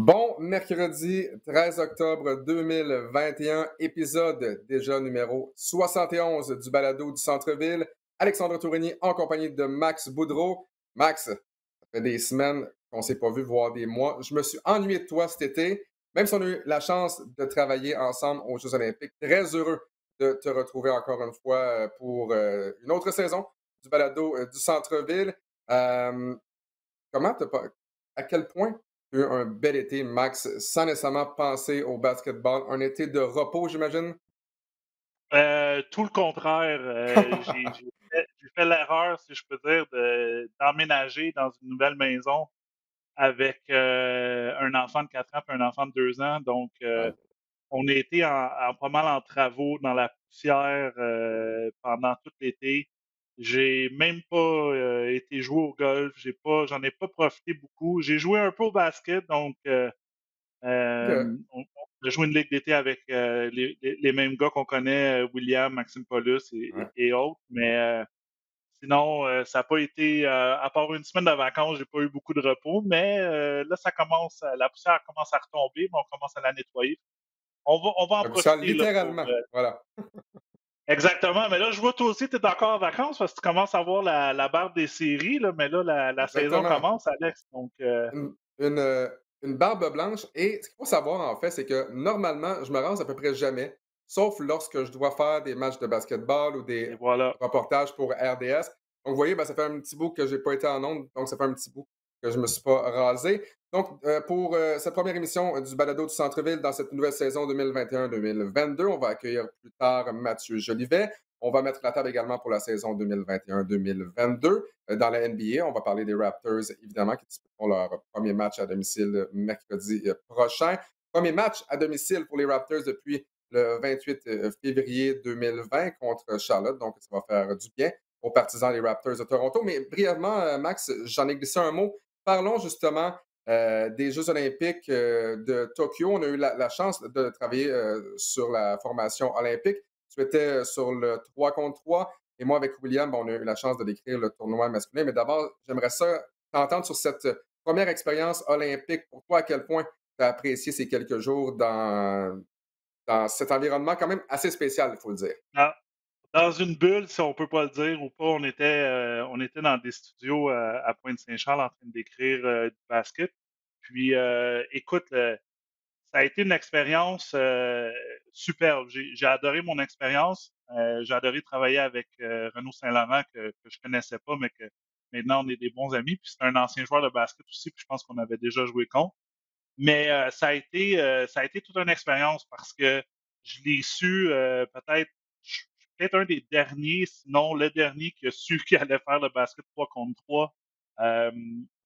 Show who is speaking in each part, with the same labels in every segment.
Speaker 1: Bon mercredi 13 octobre 2021, épisode déjà numéro 71 du balado du centre-ville. Alexandre Tourigny en compagnie de Max Boudreau. Max, ça fait des semaines qu'on ne s'est pas vu, voire des mois. Je me suis ennuyé de toi cet été, même si on a eu la chance de travailler ensemble aux Jeux olympiques. Très heureux de te retrouver encore une fois pour une autre saison du balado du centre-ville. Euh, Comment t'as pas à quel point tu as eu un bel été, Max, sans nécessairement penser au basketball? Un été de repos, j'imagine?
Speaker 2: Tout le contraire. J'ai fait l'erreur, si je peux dire, d'emménager dans une nouvelle maison avec un enfant de 4 ans et un enfant de 2 ans. Donc,
Speaker 1: Ouais,
Speaker 2: on a été pas mal en travaux dans la poussière pendant tout l'été. J'ai même pas été jouer au golf. J'en ai pas profité beaucoup. J'ai joué un peu au basket, donc
Speaker 1: OK.
Speaker 2: on a joué une ligue d'été avec les mêmes gars qu'on connaît, William, Maxime Paulus
Speaker 1: Ouais.
Speaker 2: et autres. Mais sinon, ça n'a pas été, à part une semaine de vacances, j'ai pas eu beaucoup de repos. Mais là, la poussière commence à retomber, mais on commence à la nettoyer. On va en
Speaker 1: La poussière,
Speaker 2: profiter là, pour.
Speaker 1: littéralement, voilà.
Speaker 2: Exactement. Mais là, je vois toi aussi, tu es encore en vacances parce que tu commences à voir la barbe des séries. Là, mais là, la saison
Speaker 1: Exactement.
Speaker 2: commence, Alex. Donc,
Speaker 1: Une une, heu, une barbe blanche et ce qu'il faut savoir, en fait, c'est que normalement, je me rase à peu près jamais, sauf lorsque je dois faire des matchs de basketball ou des
Speaker 2: et voilà.
Speaker 1: reportages pour RDS. Donc, vous voyez, ben, ça fait un petit bout que j'ai pas été en ondes, donc ça fait un petit bout que je me suis pas rasé. Donc, pour, cette première émission du balado du centre-ville dans cette nouvelle saison 2021-2022, on va accueillir plus tard Mathieu Jolivet. On va mettre la table également pour la saison 2021-2022 dans la NBA. On va parler des Raptors, évidemment, qui disputeront leur premier match à domicile mercredi prochain. Premier match à domicile pour les Raptors depuis le 28 février 2020 contre Charlotte. Donc, ça va faire du bien aux partisans des Raptors de Toronto. Mais brièvement, Max, j'en ai glissé un mot. Parlons justement des Jeux olympiques de Tokyo. On a eu la chance de travailler sur la formation olympique. Tu étais sur le 3 contre 3 et moi, avec William, on a eu la chance de décrire le tournoi masculin. Mais d'abord, j'aimerais ça t'entendre sur cette première expérience olympique. Pour toi, à quel point tu as apprécié ces quelques jours dans cet environnement quand même assez spécial, il faut le dire.
Speaker 2: Dans dans une bulle, si on peut pas le dire ou pas, on était dans des studios à Pointe-Saint-Charles en train d'écrire du basket. Puis, écoute, ça a été une expérience superbe. J'ai adoré mon expérience. J'ai adoré travailler avec Renaud Saint-Laurent que je connaissais pas, mais que maintenant on est des bons amis. Puis c'est un ancien joueur de basket aussi, puis je pense qu'on avait déjà joué contre. Mais ça a été toute une expérience parce que je l'ai su peut-être, peut-être un des derniers, sinon le dernier qui a su qu'il allait faire le basket 3 contre 3. Euh,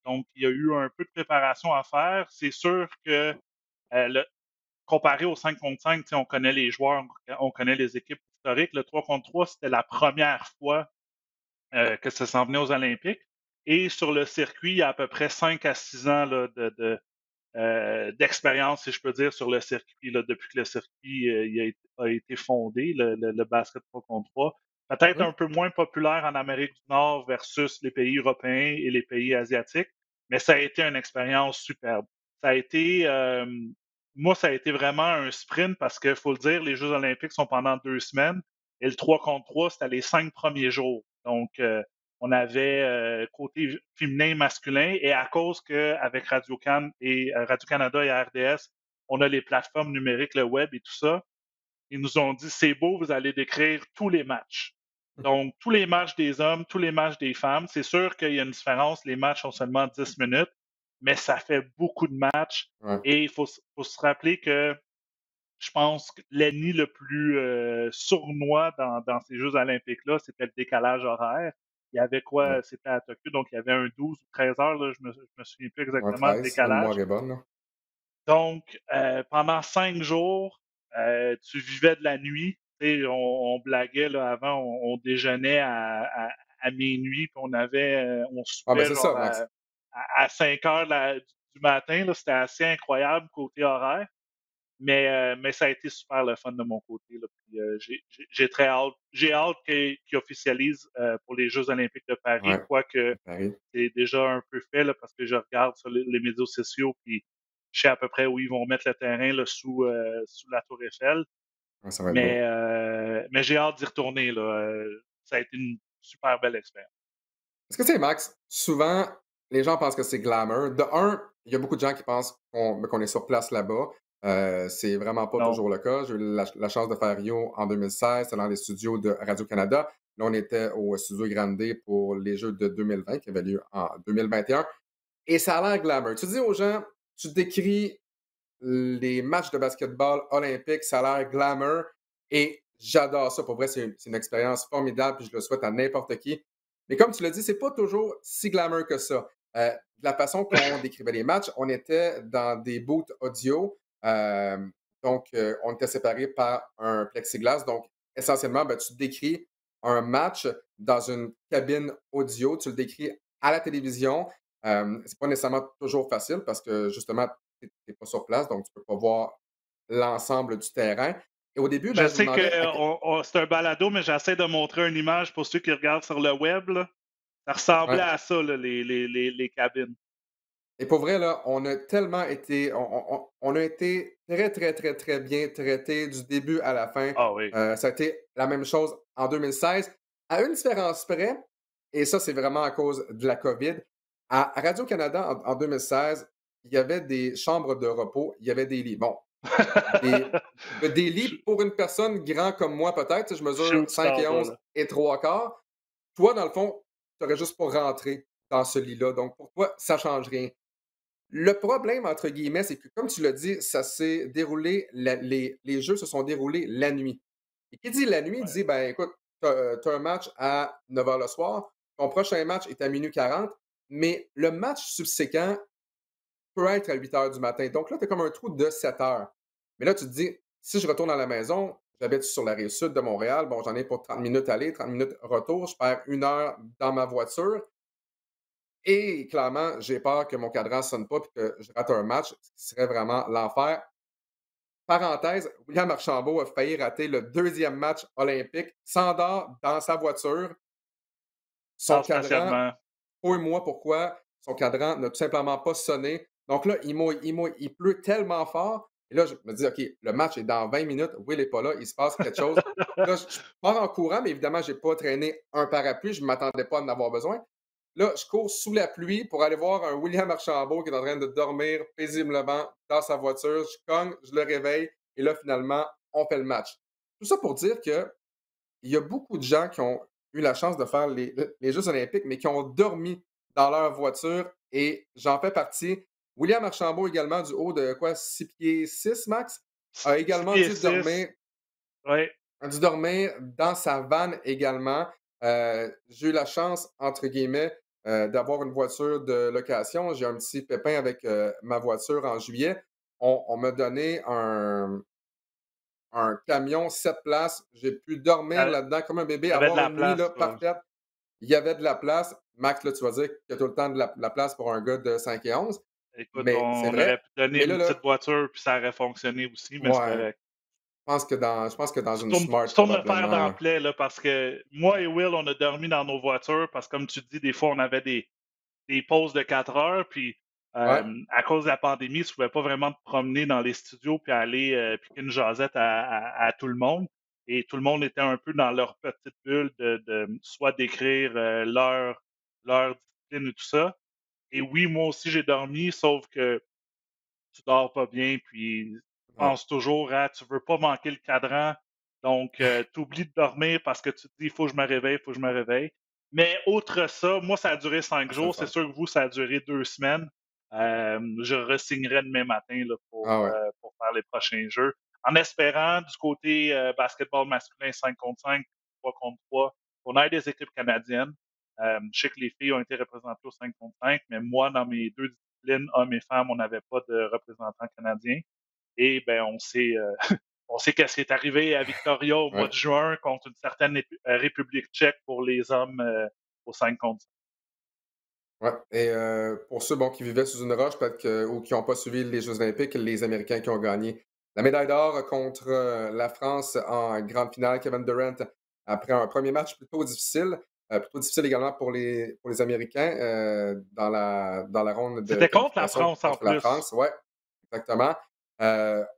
Speaker 2: donc, il y a eu un peu de préparation à faire. C'est sûr que comparé au 5 contre 5, on connaît les joueurs, on connaît les équipes historiques. Le 3 contre 3, c'était la première fois que ça s'en venait aux Olympiques. Et sur le circuit, il y a à peu près 5 à 6 ans là, d'expérience, si je peux dire, sur le circuit, là, depuis que le circuit a été fondé, le basket 3 contre 3. Peut-être
Speaker 1: Mhm.
Speaker 2: un peu moins populaire en Amérique du Nord versus les pays européens et les pays asiatiques, mais ça a été une expérience superbe. Ça a été, moi, ça a été vraiment un sprint parce qu'il faut le dire, les Jeux olympiques sont pendant 2 semaines et le 3 contre 3, c'était les 5 premiers jours. Donc, on avait côté féminin et masculin, et à cause qu'avec Radio-Canada et RDS, on a les plateformes numériques, le web et tout ça, ils nous ont dit c'est beau, vous allez décrire tous les matchs. Donc, tous les matchs des hommes, tous les matchs des femmes. C'est sûr qu'il y a une différence, les matchs ont seulement 10 minutes, mais ça fait beaucoup de matchs.
Speaker 1: Ouais,
Speaker 2: Et il faut se rappeler que je pense que l'ennemi le plus sournois dans ces Jeux olympiques-là, c'était le décalage horaire. Il y avait
Speaker 1: ouais.
Speaker 2: quoi? C'était à Tokyo, donc il y avait un 12 ou 13 heures, là, je me souviens plus
Speaker 1: Ouais,
Speaker 2: exactement, de
Speaker 1: 13, si ma
Speaker 2: décalage.
Speaker 1: mémoire est bonne, là.
Speaker 2: Donc, pendant 5 jours, tu vivais de la nuit. Tu sais, on blaguait là, avant, on déjeunait à minuit, puis on
Speaker 1: Ah, ben
Speaker 2: soupait
Speaker 1: c'est
Speaker 2: genre
Speaker 1: ça, Max.
Speaker 2: à 5 heures du matin. Là, c'était assez incroyable côté horaire. Mais ça a été super le fun de mon côté. Là. Puis, j'ai très hâte. J'ai hâte qu'ils officialisent pour les Jeux olympiques de Paris,
Speaker 1: Ouais,
Speaker 2: quoique
Speaker 1: Paris.
Speaker 2: c'est déjà un peu fait là, parce que je regarde sur les médias sociaux. Puis Je sais à peu près où ils vont mettre le terrain là, sous la Tour Eiffel.
Speaker 1: Ouais, ça va être beau.
Speaker 2: Mais j'ai hâte d'y retourner. Là. Ça a été une super belle expérience.
Speaker 1: Est-ce que tu sais, Max, souvent, les gens pensent que c'est glamour. De un, il y a beaucoup de gens qui pensent qu'on est sur place là-bas. C'est vraiment pas
Speaker 2: Non.
Speaker 1: toujours le cas. J'ai eu la chance de faire Rio en 2016, c'était dans les studios de Radio-Canada. Là, on était au Studio Grande pour les Jeux de 2020 qui avaient lieu en 2021. Et ça a l'air glamour. Tu dis aux gens, tu décris les matchs de basketball olympiques, ça a l'air glamour et j'adore ça. Pour vrai, c'est une expérience formidable puis je le souhaite à n'importe qui. Mais comme tu l'as dit, c'est pas toujours si glamour que ça. De la façon qu'on décrivait les matchs, on était dans des booths audio. On était séparés par un plexiglas. Donc, essentiellement, ben, tu décris un match dans une cabine audio. Tu le décris à la télévision. C'est pas nécessairement toujours facile parce que justement, tu n'es pas sur place, donc tu peux pas voir l'ensemble du terrain. Et au début,
Speaker 2: Je
Speaker 1: ben, je me
Speaker 2: sais que
Speaker 1: demandais
Speaker 2: c'est un balado, mais j'essaie de montrer une image pour ceux qui regardent sur le web. Là. Ça ressemblait
Speaker 1: ouais.
Speaker 2: à ça, là, les cabines.
Speaker 1: Et pour vrai, là, on a tellement été on a été très, très, très, très bien traités du début à la fin.
Speaker 2: Ah oui.
Speaker 1: Ça a été la même chose en 2016, à une différence près, et ça, c'est vraiment à cause de la COVID. À Radio-Canada, en 2016, il y avait des chambres de repos, il y avait des lits. Bon, Des des lits
Speaker 2: Je
Speaker 1: pour une personne grand comme moi peut-être, tu sais, je
Speaker 2: je sais où
Speaker 1: mesure
Speaker 2: tu
Speaker 1: 5
Speaker 2: t'en
Speaker 1: et
Speaker 2: vas,
Speaker 1: 11
Speaker 2: là.
Speaker 1: et 3/4. Toi, dans le fond, tu aurais juste pas rentré dans ce lit-là, donc pour toi, ça change rien. Le problème, entre guillemets, c'est que comme tu l'as dit, ça s'est déroulé la les jeux se sont déroulés la nuit. Et qui dit la nuit
Speaker 2: Ouais.
Speaker 1: dit: «Ben, écoute, tu as un match à 9 heures le soir, ton prochain match est à 12:40, mais le match subséquent peut être à 8 heures du matin. Donc là, tu as comme un trou de 7 heures. Mais là, tu te dis, si je retourne à la maison, j'habite sur la rive sud de Montréal, bon, j'en ai pour 30 minutes aller, 30 minutes retour, je perds 1 heure dans ma voiture. Et clairement, j'ai peur que mon cadran ne sonne pas et que je rate un match, ce qui serait vraiment l'enfer. Parenthèse, William Archambault a failli rater le deuxième match olympique, s'endort dans sa voiture,
Speaker 2: Dans
Speaker 1: son
Speaker 2: le
Speaker 1: cadran.
Speaker 2: stationnement.
Speaker 1: Trouve-moi pourquoi son cadran n'a tout simplement pas sonné. Donc là, il pleut tellement fort. Et là, je me dis, OK, le match est dans 20 minutes. Will n'est pas là. Il se passe quelque chose. Là, je pars en courant, mais évidemment, je n'ai pas traîné un parapluie. Je ne m'attendais pas à en avoir besoin. Là, je cours sous la pluie pour aller voir un William Archambault qui est en train de dormir paisiblement dans sa voiture. Je cogne, je le réveille. Et là, finalement, on fait le match. Tout ça pour dire que il y a beaucoup de gens qui ont eu la chance de faire les Jeux olympiques, mais qui ont dormi dans leur voiture et j'en fais partie. William Archambault également, du haut de quoi, 6 pieds 6 max, a
Speaker 2: 6
Speaker 1: également
Speaker 2: pieds 6. Ouais.
Speaker 1: dû dormir dans sa vanne également. J'ai eu la chance, entre guillemets, d'avoir une voiture de location. J'ai un petit pépin avec ma voiture en juillet. On m'a donné un camion 7 places. J'ai pu dormir
Speaker 2: Tu
Speaker 1: là-dedans comme un bébé,
Speaker 2: avais de
Speaker 1: avoir
Speaker 2: la
Speaker 1: une nuit là,
Speaker 2: place, là.
Speaker 1: parfaite. Il y avait de la place. Max, là, tu vas dire qu'il y a tout le temps de la place pour un gars de 5 et 11,
Speaker 2: Écoute,
Speaker 1: mais c'est
Speaker 2: on aurait
Speaker 1: vrai.
Speaker 2: pu donner
Speaker 1: Mais là,
Speaker 2: une
Speaker 1: là,
Speaker 2: petite voiture, puis ça aurait fonctionné aussi, mais c'est
Speaker 1: ouais,
Speaker 2: correct.
Speaker 1: je pense que dans une
Speaker 2: Tu
Speaker 1: Smart,
Speaker 2: tournes le fer dans
Speaker 1: probablement,
Speaker 2: la
Speaker 1: là.
Speaker 2: plaie, là, parce que moi et Will, on a dormi dans nos voitures parce que, comme tu dis, des fois, on avait des pauses de 4 heures, puis
Speaker 1: Ouais,
Speaker 2: à cause de la pandémie, tu ne pouvais pas vraiment te promener dans les studios puis aller piquer une jasette à tout le monde. Et tout le monde était un peu dans leur petite bulle de soit d'écrire leur discipline et tout ça. Et oui, moi aussi, j'ai dormi, sauf que tu dors pas bien, puis tu
Speaker 1: non,
Speaker 2: penses toujours à tu veux pas manquer le cadran, donc tu oublies de dormir parce que tu te dis il faut que je me réveille, il faut que je me réveille. Mais outre ça, moi, ça a duré cinq
Speaker 1: c'est le
Speaker 2: jours. C'est
Speaker 1: fun.
Speaker 2: sûr que vous, ça a duré 2 semaines. Je resignerai demain matin là,
Speaker 1: Ah ouais,
Speaker 2: pour faire les prochains jeux. En espérant, du côté basketball masculin 5 contre 5, 3 contre 3, qu'on ait des équipes canadiennes. Je sais que les filles ont été représentées au 5 contre 5, mais moi, dans mes deux disciplines, hommes et femmes, on n'avait pas de représentants canadiens. Et ben, on sait qu'est-ce qui est arrivé à Victoria au mois
Speaker 1: ouais.
Speaker 2: de juin contre une certaine République tchèque pour les hommes au 5 contre 5.
Speaker 1: Ouais, et pour ceux, bon, qui vivaient sous une roche peut-être que ou qui n'ont pas suivi les Jeux olympiques, les Américains qui ont gagné la médaille d'or contre, la France en grande finale. Kevin Durant, après un premier match plutôt difficile également pour les Américains, dans la ronde de
Speaker 2: C'était contre la
Speaker 1: qualification
Speaker 2: France en
Speaker 1: contre la
Speaker 2: plus.
Speaker 1: France. Ouais, exactement.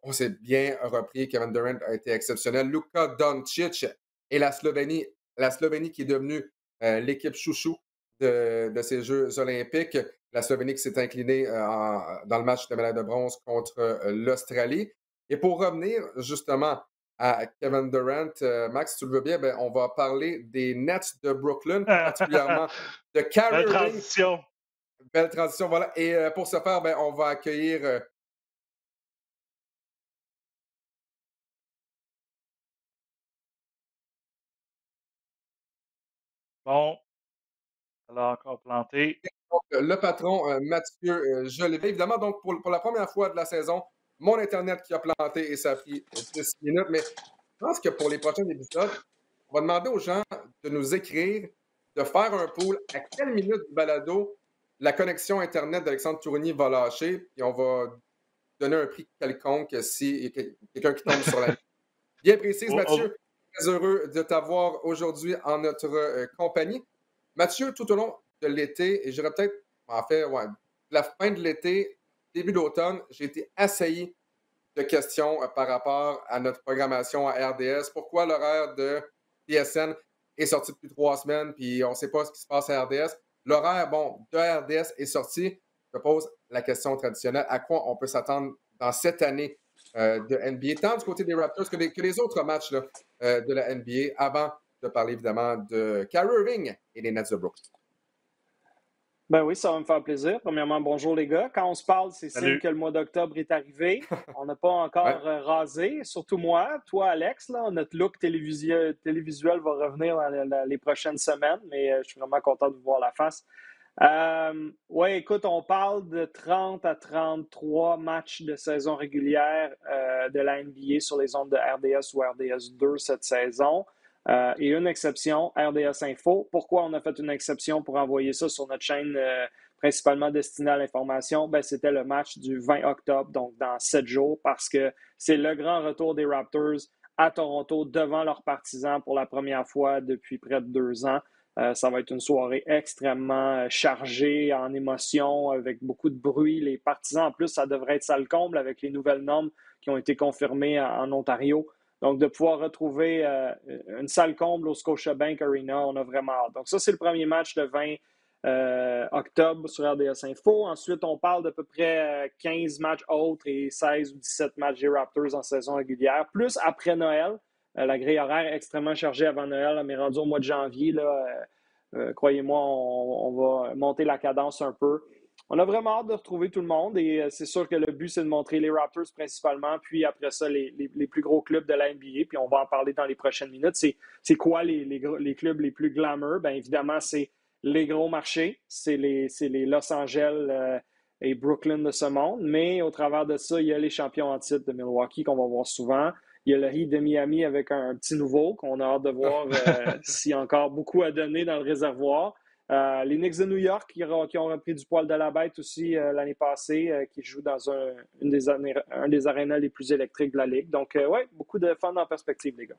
Speaker 1: On s'est bien repris. Kevin Durant a été exceptionnel. Luka Doncic et la Slovénie qui est devenue l'équipe chouchou de ces Jeux olympiques. La Slovénie qui s'est inclinée dans le match de médaille de bronze contre l'Australie. Et pour revenir justement à Kevin Durant, Max, si tu le veux bien, ben, on va parler des Nets de Brooklyn, particulièrement de Kyrie
Speaker 2: Belle
Speaker 1: Irving.
Speaker 2: transition.
Speaker 1: Belle transition, voilà. Et pour ce faire, ben, on va accueillir
Speaker 2: Bon, elle a encore planté.
Speaker 1: le patron Mathieu Jolivet. Évidemment, donc pour la première fois de la saison, mon Internet qui a planté et ça a pris 10 minutes. Mais je pense que pour les prochains épisodes, on va demander aux gens de nous écrire, de faire un poll à quelle minute du balado la connexion Internet d'Alexandre Tourigny va lâcher. Et on va donner un prix quelconque si quelqu'un qui tombe sur la bien précise. Mathieu, très heureux de t'avoir aujourd'hui en notre compagnie. Mathieu, tout au long de l'été, et je dirais peut-être, en fait, ouais, la fin de l'été, début d'automne, j'ai été assailli de questions par rapport à notre programmation à RDS. Pourquoi l'horaire de TSN est sorti depuis 3 semaines, puis on ne sait pas ce qui se passe à RDS. L'horaire, bon, de RDS est sorti. Je pose la question traditionnelle. À quoi on peut s'attendre dans cette année de NBA, tant du côté des Raptors que les autres matchs là, de la NBA, avant de parler évidemment de Kyrie Irving et des Nets de Brooklyn.
Speaker 3: Ben oui, ça va me faire plaisir. Premièrement, bonjour les gars. Quand on se parle, c'est signe que le mois d'octobre est arrivé. On n'a pas encore rasé, surtout moi. Toi, Alex, là, notre look télévisuel va revenir dans les prochaines semaines, mais je suis vraiment content de vous voir la face. Oui, écoute, on parle de 30 à 33 matchs de saison régulière de la NBA sur les ondes de RDS ou RDS 2 cette saison. Et une exception, RDS Info. Pourquoi on a fait une exception pour envoyer ça sur notre chaîne principalement destinée à l'information? Ben, c'était le match du 20 octobre, donc dans 7 jours, parce que c'est le grand retour des Raptors à Toronto devant leurs partisans pour la première fois depuis près de 2 ans. Ça va être une soirée extrêmement chargée en émotions, avec beaucoup de bruit. Les partisans, en plus, ça devrait être salle comble avec les nouvelles normes qui ont été confirmées en Ontario. Donc, de pouvoir retrouver une salle comble au Scotiabank Arena, on a vraiment hâte. Donc, ça, c'est le premier match le 20 octobre sur RDS Info. Ensuite, on parle d'à peu près 15 matchs autres et 16 ou 17 matchs des Raptors en saison régulière, plus après Noël. La grille horaire est extrêmement chargée avant Noël, mais rendu au mois de janvier, là, croyez-moi, on va monter la cadence un peu. On a vraiment hâte de retrouver tout le monde et c'est sûr que le but, c'est de montrer les Raptors principalement, puis après ça, les plus gros clubs de la NBA, puis on va en parler dans les prochaines minutes. C'est quoi les clubs les plus glamour? Bien évidemment, c'est les gros marchés, c'est les Los Angeles et Brooklyn de ce monde, mais au travers de ça, il y a les champions en titre de Milwaukee qu'on va voir souvent. Il y a le Heat de Miami avec un petit nouveau qu'on a hâte de voir s'il y a encore beaucoup à donner dans le réservoir. Les Knicks de New York qui ont repris du poil de la bête aussi l'année passée, qui jouent dans un des arénas les plus électriques de la Ligue. Donc, ouais, beaucoup de fun en perspective, les gars.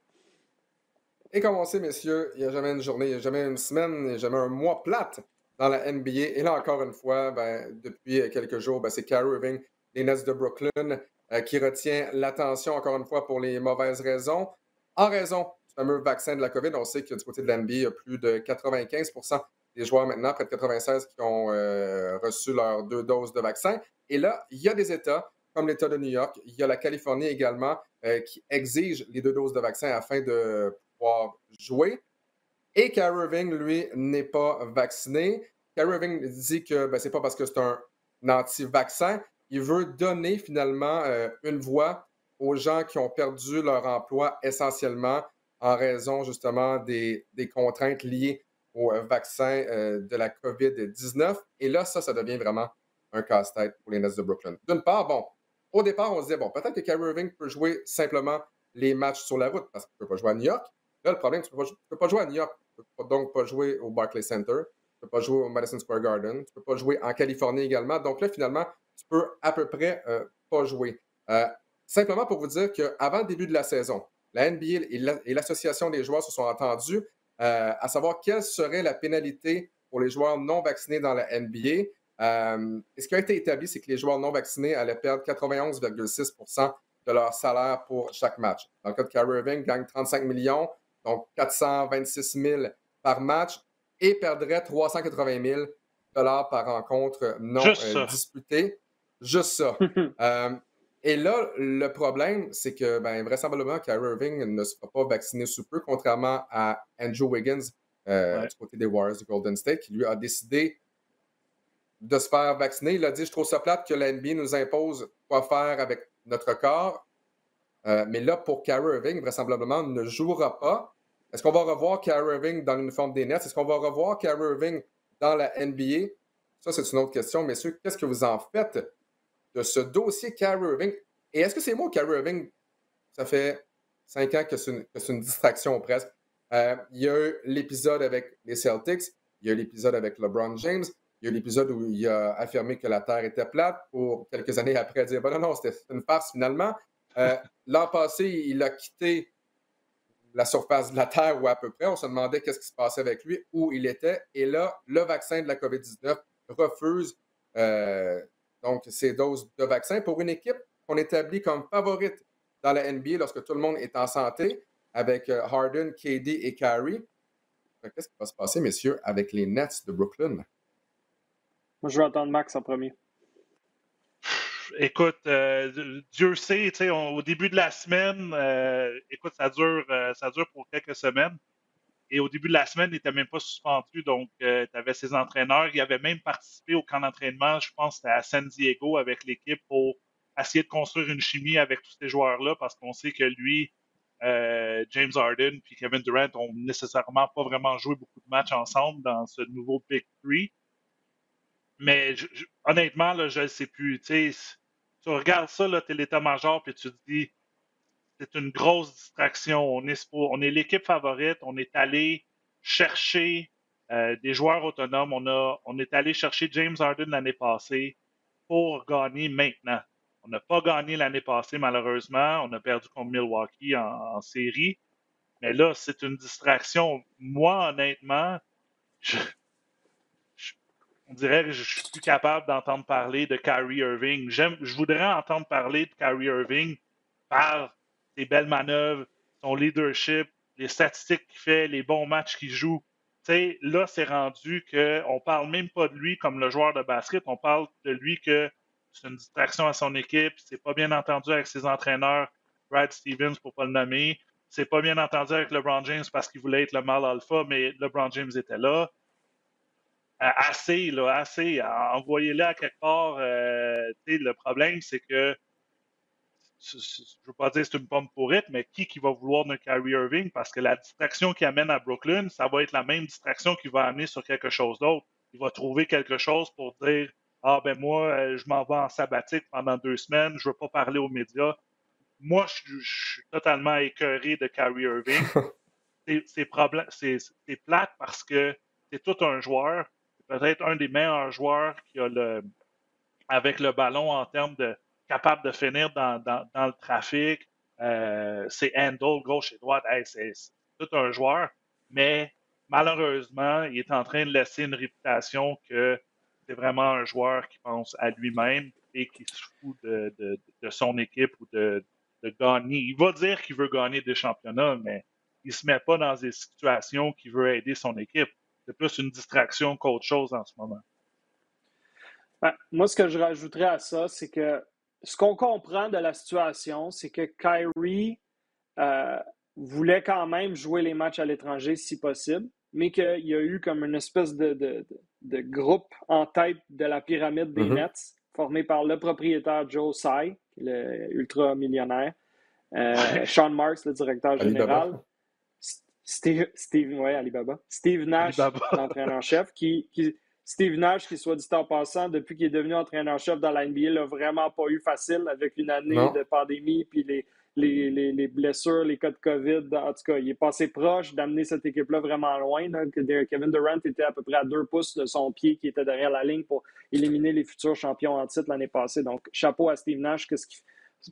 Speaker 1: Et comme on sait, messieurs, il n'y a jamais une journée, il n'y a jamais une semaine, il n'y a jamais un mois plate dans la NBA. Et là, encore une fois, ben, depuis quelques jours, ben, c'est Kyrie Irving, les Nets de Brooklyn, qui retient l'attention, encore une fois, pour les mauvaises raisons. En raison du fameux vaccin de la COVID, on sait que du côté de la NBA, il y a plus de 95% des joueurs maintenant, près de 96, qui ont reçu leurs 2 doses de vaccin. Et là, il y a des États, comme l'État de New York, il y a la Californie également, qui exigent les 2 doses de vaccin afin de pouvoir jouer. Et Kyrie Irving, lui, n'est pas vacciné. Kyrie Irving dit que ben, c'est pas parce que c'est un anti-vaccin. Il veut donner finalement une voix aux gens qui ont perdu leur emploi essentiellement en raison justement des contraintes liées au vaccin de la COVID-19. Et là, ça devient vraiment un casse-tête pour les Nets de Brooklyn. D'une part, bon, au départ, on se disait, bon, peut-être que Kyrie Irving peut jouer simplement les matchs sur la route parce qu'il ne peut pas jouer à New York. Là, le problème, tu ne peux pas jouer à New York. Tu ne peux donc pas jouer au Barclays Center. Tu ne peux pas jouer au Madison Square Garden. Tu ne peux pas jouer en Californie également. Donc là, finalement, tu peux à peu près pas jouer. Simplement pour vous dire qu'avant le début de la saison, la NBA et l'Association des joueurs se sont entendus à savoir quelle serait la pénalité pour les joueurs non vaccinés dans la NBA. Et ce qui a été établi, c'est que les joueurs non vaccinés allaient perdre 91,6% de leur salaire pour chaque match. Dans le cas de Kyrie Irving, gagne 35 millions, donc 426 000 par match, et perdrait 380 000 par rencontre non disputée. Juste ça. Et là, le problème, c'est que vraisemblablement, Kyrie Irving ne sera pas vacciné sous peu, contrairement à Andrew Wiggins du côté des Warriors de Golden State, qui lui a décidé de se faire vacciner. Il a dit « Je trouve ça plate que la NBA nous impose quoi faire avec notre corps. » Mais là, pour Kyrie Irving, vraisemblablement, ne jouera pas. Est-ce qu'on va revoir Kyrie Irving dans l'uniforme des Nets? Est-ce qu'on va revoir Kyrie Irving dans la NBA? Ça, c'est une autre question. Messieurs, qu'est-ce que vous en faites de ce dossier Kyrie Irving? Et est-ce que c'est moi, Kyrie Irving, ça fait 5 ans que c'est une distraction presque? Il y a eu l'épisode avec les Celtics, il y a eu l'épisode avec LeBron James, il y a eu l'épisode où il a affirmé que la Terre était plate pour quelques années après dire « non, c'était une farce finalement ». L'an passé, il a quitté la surface de la Terre ou à peu près. On se demandait qu'est-ce qui se passait avec lui, où il était. Et là, le vaccin de la COVID-19 refuse donc ces doses de vaccin pour une équipe qu'on établit comme favorite dans la NBA lorsque tout le monde est en santé, avec Harden, KD et Kyrie. Qu'est-ce qui va se passer, messieurs, avec les Nets de Brooklyn?
Speaker 3: Moi, je vais attendre Max en premier.
Speaker 2: Écoute, Dieu sait, au début de la semaine, écoute, ça dure pour quelques semaines. Et au début de la semaine, il n'était même pas suspendu. Donc, tu avais ses entraîneurs. Il avait même participé au camp d'entraînement, je pense que c'était à San Diego avec l'équipe pour essayer de construire une chimie avec tous ces joueurs-là parce qu'on sait que lui, James Harden puis Kevin Durant n'ont nécessairement pas vraiment joué beaucoup de matchs ensemble dans ce nouveau Big Three. Mais honnêtement, là, je ne sais plus. Tu regardes ça, tu es l'état-major, puis tu te dis, c'est une grosse distraction. On est l'équipe favorite. On est allé chercher des joueurs autonomes. On est allé chercher James Harden l'année passée pour gagner maintenant. On n'a pas gagné l'année passée, malheureusement. On a perdu contre Milwaukee en série. Mais là, c'est une distraction. Moi, honnêtement, on dirait que je suis plus capable d'entendre parler de Kyrie Irving. Je voudrais entendre parler de Kyrie Irving par ses belles manœuvres, son leadership, les statistiques qu'il fait, les bons matchs qu'il joue. Là, c'est rendu qu'on ne parle même pas de lui comme le joueur de basket, on parle de lui que c'est une distraction à son équipe, c'est pas bien entendu avec ses entraîneurs, Brad Stevens pour ne pas le nommer, c'est pas bien entendu avec LeBron James parce qu'il voulait être le mâle alpha, mais LeBron James était là. Assez. Envoyez-le à quelque part. Le problème, c'est que je ne veux pas dire que c'est une pomme pourrite, mais qui va vouloir de Kyrie Irving? Parce que la distraction qu'il amène à Brooklyn, ça va être la même distraction qu'il va amener sur quelque chose d'autre. Il va trouver quelque chose pour dire ah ben moi, je m'en vais en sabbatique pendant 2 semaines, je ne veux pas parler aux médias. Moi, je suis totalement écœuré de Kyrie Irving. C'est plate parce que c'est tout un joueur, peut-être un des meilleurs joueurs qui a avec le ballon en termes de capable de finir dans le trafic. C'est handle gauche et droite. Hey, c'est tout un joueur. Mais malheureusement, il est en train de laisser une réputation que c'est vraiment un joueur qui pense à lui-même et qui se fout de son équipe ou de gagner. Il va dire qu'il veut gagner des championnats, mais il ne se met pas dans des situations qu'il veut aider son équipe. C'est plus une distraction qu'autre chose en ce moment.
Speaker 3: Ben, moi, ce que je rajouterais à ça, c'est que ce qu'on comprend de la situation, c'est que Kyrie voulait quand même jouer les matchs à l'étranger si possible, mais qu'il y a eu comme une espèce de groupe en tête de la pyramide des Nets, formé par le propriétaire Joe Tsai, l'ultra-millionnaire, Sean Marks, le directeur général, Alibaba. Steve Nash, l'entraîneur-chef, Steve Nash, qui soit dit en passant, depuis qu'il est devenu entraîneur-chef dans la NBA, l'a vraiment pas eu facile avec une année de pandémie, puis les blessures, les cas de COVID. En tout cas, il est passé proche d'amener cette équipe-là vraiment loin. Là. Kevin Durant était à peu près à 2 pouces de son pied qui était derrière la ligne pour éliminer les futurs champions en titre l'année passée. Donc, chapeau à Steve Nash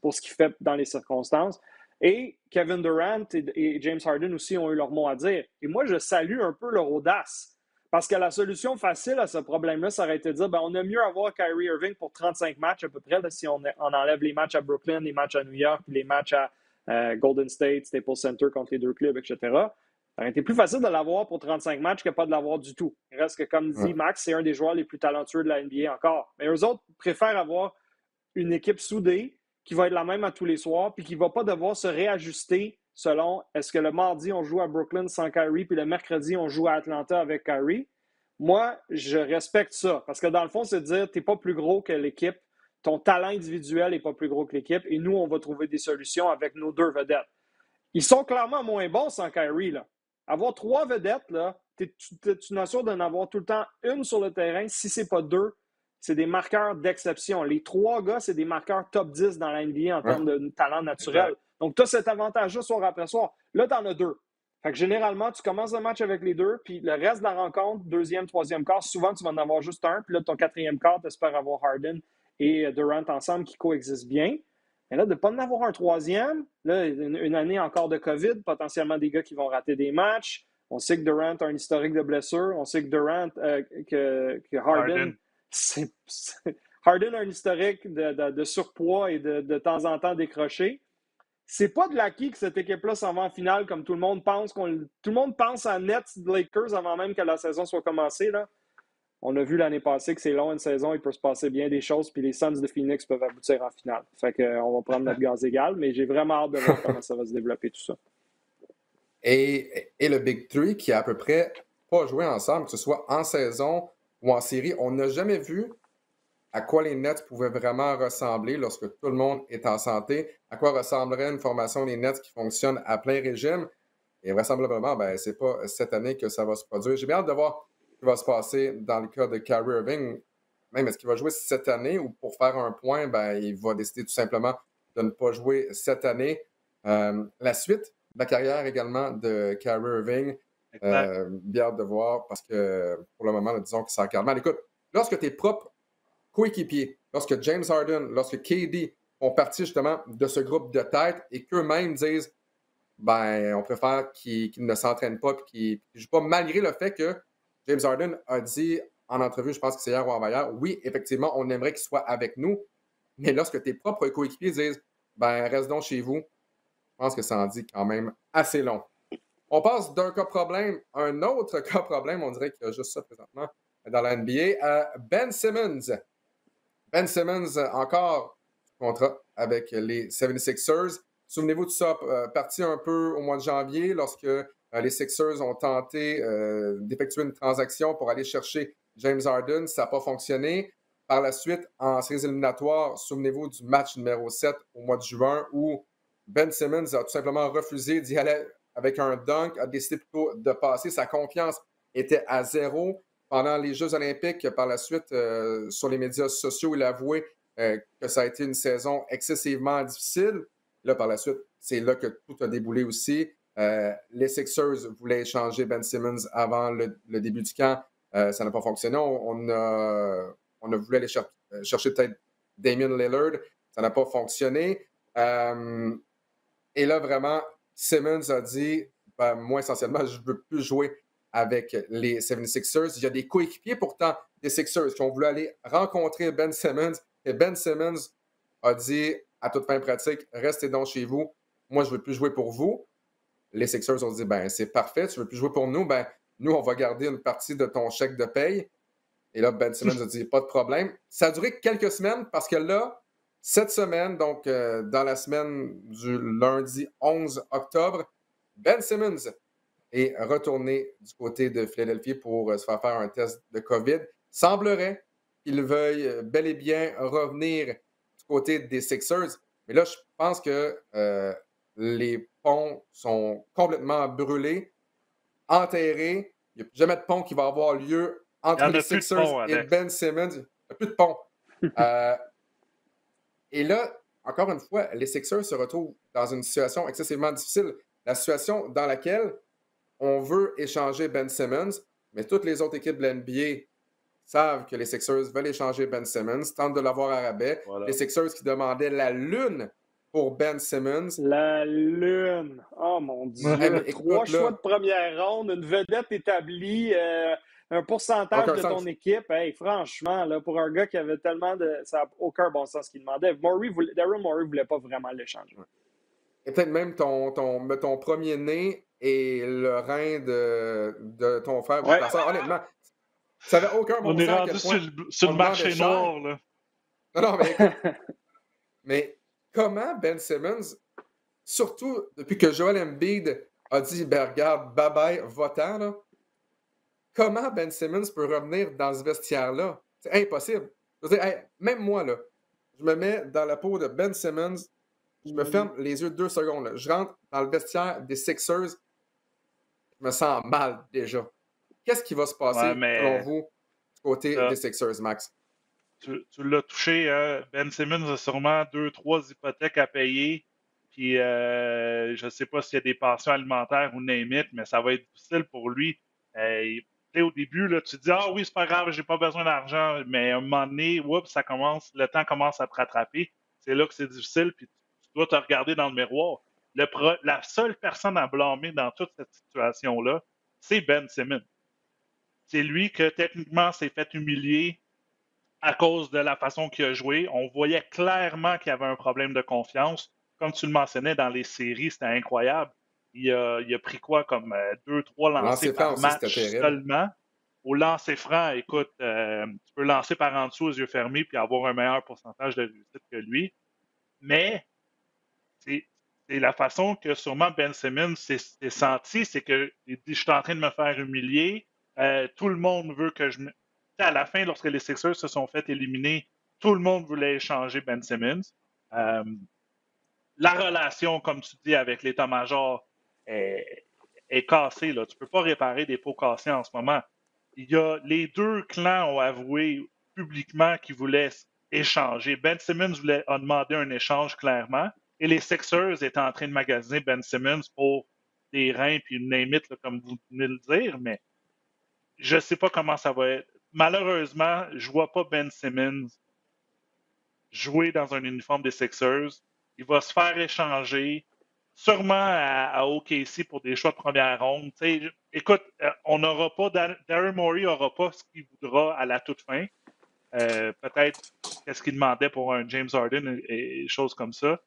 Speaker 3: pour ce qu'il fait dans les circonstances. Et Kevin Durant et James Harden aussi ont eu leur mot à dire. Et moi, je salue un peu leur audace. Parce que la solution facile à ce problème-là, ça aurait été de dire on a mieux avoir Kyrie Irving pour 35 matchs à peu près, là, si on enlève les matchs à Brooklyn, les matchs à New York, les matchs à Golden State, Staples Center contre les deux clubs, etc. Ça aurait été plus facile de l'avoir pour 35 matchs que pas de l'avoir du tout. Il reste que, comme dit Max, c'est un des joueurs les plus talentueux de la NBA encore. Mais eux autres préfèrent avoir une équipe soudée qui va être la même à tous les soirs puis qui ne va pas devoir se réajuster selon est-ce que le mardi, on joue à Brooklyn sans Kyrie, puis le mercredi, on joue à Atlanta avec Kyrie. Moi, je respecte ça. Parce que dans le fond, c'est de dire tu n'es pas plus gros que l'équipe, ton talent individuel n'est pas plus gros que l'équipe, et nous, on va trouver des solutions avec nos deux vedettes. Ils sont clairement moins bons sans Kyrie, là. Avoir 3 vedettes, là, tu n'assures d'en avoir tout le temps une sur le terrain. Si ce n'est pas 2, c'est des marqueurs d'exception. Les 3 gars, c'est des marqueurs top 10 dans la NBA en termes de talent naturel. Donc, tu as cet avantage-là soir après soir. Là, tu en as 2. Fait que généralement, tu commences le match avec les 2, puis le reste de la rencontre, 2e, 3e quart, souvent, tu vas en avoir juste un. Puis là, ton 4e quart, tu espères avoir Harden et Durant ensemble qui coexistent bien. Mais là, de ne pas en avoir un 3e, là, une année encore de COVID, potentiellement des gars qui vont rater des matchs. On sait que Durant a un historique de blessure. On sait que que Harden. Harden a un historique de surpoids et de temps en temps décroché. C'est pas de l'acquis que cette équipe-là s'en va en finale comme tout le monde pense. Tout le monde pense à Nets Lakers avant même que la saison soit commencée. Là. On a vu l'année passée que c'est long une saison, il peut se passer bien des choses, puis les Suns de Phoenix peuvent aboutir en finale. Fait qu'on va prendre notre gaz égal, mais j'ai vraiment hâte de voir comment ça va se développer tout ça.
Speaker 1: Et le Big Three qui a à peu près pas joué ensemble, que ce soit en saison ou en série, on n'a jamais vu à quoi les Nets pouvaient vraiment ressembler lorsque tout le monde est en santé, à quoi ressemblerait une formation des Nets qui fonctionne à plein régime. Et vraisemblablement, c'est pas cette année que ça va se produire. J'ai bien hâte de voir ce qui va se passer dans le cas de Kyrie Irving. Même est-ce qu'il va jouer cette année ou pour faire un point, il va décider tout simplement de ne pas jouer cette année. La suite de la carrière également de Kyrie Irving, bien hâte de voir parce que pour le moment, disons que ça regarde mal. Écoute, lorsque tes propres coéquipiers, lorsque James Harden, lorsque KD font partie justement de ce groupe de tête et qu'eux-mêmes disent on préfère qu'ils ne s'entraînent pas et qu'ils ne jouent pas, malgré le fait que James Harden a dit en entrevue, je pense que c'est hier ou avant-hier, oui, effectivement, on aimerait qu'il soit avec nous, mais lorsque tes propres coéquipiers disent reste donc chez vous, je pense que ça en dit quand même assez long. On passe d'un cas problème à un autre cas problème, on dirait qu'il y a juste ça présentement dans la NBA. Ben Simmons. Ben Simmons, encore contrat avec les 76ers. Souvenez-vous de ça, parti un peu au mois de janvier, lorsque les Sixers ont tenté d'effectuer une transaction pour aller chercher James Harden. Ça n'a pas fonctionné. Par la suite, en séries éliminatoires, souvenez-vous du match numéro 7 au mois de juin où Ben Simmons a tout simplement refusé d'y aller avec un dunk, a décidé plutôt de passer. Sa confiance était à 0. Pendant les Jeux olympiques, par la suite, sur les médias sociaux, il a avoué que ça a été une saison excessivement difficile. Là, par la suite, c'est là que tout a déboulé aussi. Les Sixers voulaient échanger Ben Simmons avant le début du camp. Ça n'a pas fonctionné. On a voulu aller chercher peut-être Damian Lillard. Ça n'a pas fonctionné. Et là, vraiment, Simmons a dit, moi, essentiellement, je ne veux plus jouer avec les 76ers. Il y a des coéquipiers pourtant des Sixers qui ont voulu aller rencontrer Ben Simmons. Et Ben Simmons a dit, à toute fin pratique, restez donc chez vous. Moi, je ne veux plus jouer pour vous. Les Sixers ont dit, c'est parfait, tu ne veux plus jouer pour nous. Nous, on va garder une partie de ton chèque de paye. Et là, Ben Simmons a dit, pas de problème. Ça a duré quelques semaines parce que là, cette semaine, donc dans la semaine du lundi 11 octobre, Ben Simmons est retourné du côté de Philadelphie pour se faire un test de COVID. Semblerait qu'il veuille bel et bien revenir du côté des Sixers. Mais là, je pense que les ponts sont complètement brûlés, enterrés. Il n'y a jamais de pont qui va avoir lieu entre les Sixers et Ben Simmons. Il n'y a plus de pont. Et là, encore une fois, les Sixers se retrouvent dans une situation excessivement difficile. La situation dans laquelle on veut échanger Ben Simmons, mais toutes les autres équipes de l'NBA savent que les Sixers veulent échanger Ben Simmons, tentent de l'avoir à rabais. Voilà. Les Sixers qui demandaient la lune pour Ben Simmons.
Speaker 3: La lune! Oh mon Dieu! 3 choix de première ronde, une vedette établie, un pourcentage
Speaker 1: Aucun
Speaker 3: de ton
Speaker 1: sens.
Speaker 3: équipe. Hey, franchement, là, pour un gars qui avait tellement de... Ça n'a aucun bon sens ce qu'il demandait. Daryl Morey ne voulait pas vraiment l'échanger.
Speaker 1: Et peut-être même ton premier-né et le rein de ton frère ou de
Speaker 3: Ouais.
Speaker 1: ta soeur. Honnêtement, ça n'avait aucun
Speaker 2: On
Speaker 1: bon
Speaker 2: est
Speaker 1: sens à
Speaker 2: rendu
Speaker 1: quel point
Speaker 2: sur
Speaker 1: on
Speaker 2: le
Speaker 1: demandait
Speaker 2: marché
Speaker 1: cher.
Speaker 2: noir, là.
Speaker 1: Non, mais écoute, mais comment Ben Simmons, surtout depuis que Joel Embiid a dit, ben regarde, bye-bye, va-t'en, là, comment Ben Simmons peut revenir dans ce vestiaire-là? C'est impossible. Je veux dire, hey, même moi, là, je me mets dans la peau de Ben Simmons, je me ferme les yeux 2 secondes. Là. Je rentre dans le vestiaire des Sixers, je me sens mal déjà. Qu'est-ce qui va se
Speaker 2: Ouais,
Speaker 1: passer, selon
Speaker 2: mais
Speaker 1: vous, du côté des Sixers, Max?
Speaker 2: tu l'as touché, hein? Ben Simmons a sûrement 2-3 hypothèques à payer. Puis je ne sais pas s'il y a des pensions alimentaires ou name it, mais ça va être difficile pour lui. Au début, là, tu te dis ah oui, c'est pas grave, j'ai pas besoin d'argent, mais à un moment donné, oups, le temps commence à te rattraper. C'est là que c'est difficile, puis tu dois te regarder dans le miroir. La seule personne à blâmer dans toute cette situation-là, c'est Ben Simmons. C'est lui que techniquement s'est fait humilier à cause de la façon qu'il a joué. On voyait clairement qu'il y avait un problème de confiance. Comme tu le mentionnais dans les séries, c'était incroyable. Il a pris quoi comme 2-3 lancers
Speaker 1: Lancer franc
Speaker 2: par
Speaker 1: aussi, c'était
Speaker 2: match
Speaker 1: terrible.
Speaker 2: seulement. Au lancer franc, écoute, tu peux lancer par en dessous aux yeux fermés puis avoir un meilleur pourcentage de réussite que lui. Mais c'est la façon que sûrement Ben Simmons s'est senti, c'est que il dit, je suis en train de me faire humilier. Tout le monde veut que je me... À la fin, lorsque les Sixers se sont fait éliminer, tout le monde voulait échanger Ben Simmons. Euh, la relation, comme tu dis, avec l'état-major est cassée. Là. Tu ne peux pas réparer des pots cassés en ce moment. Les deux clans ont avoué publiquement qu'ils voulaient échanger. Ben Simmons a demandé un échange clairement. Et les Sixers étaient en train de magasiner Ben Simmons pour des reins puis une name it, là, comme vous venez de le dire, mais je ne sais pas comment ça va être. Malheureusement, je ne vois pas Ben Simmons jouer dans un uniforme des Sixers. Il va se faire échanger, sûrement à OKC pour des choix de première ronde. T'sais, écoute, on n'aura pas, Daryl Morey n'aura pas ce qu'il voudra à la toute fin. Peut-être qu'est-ce qu'il demandait pour un James Harden et choses comme ça.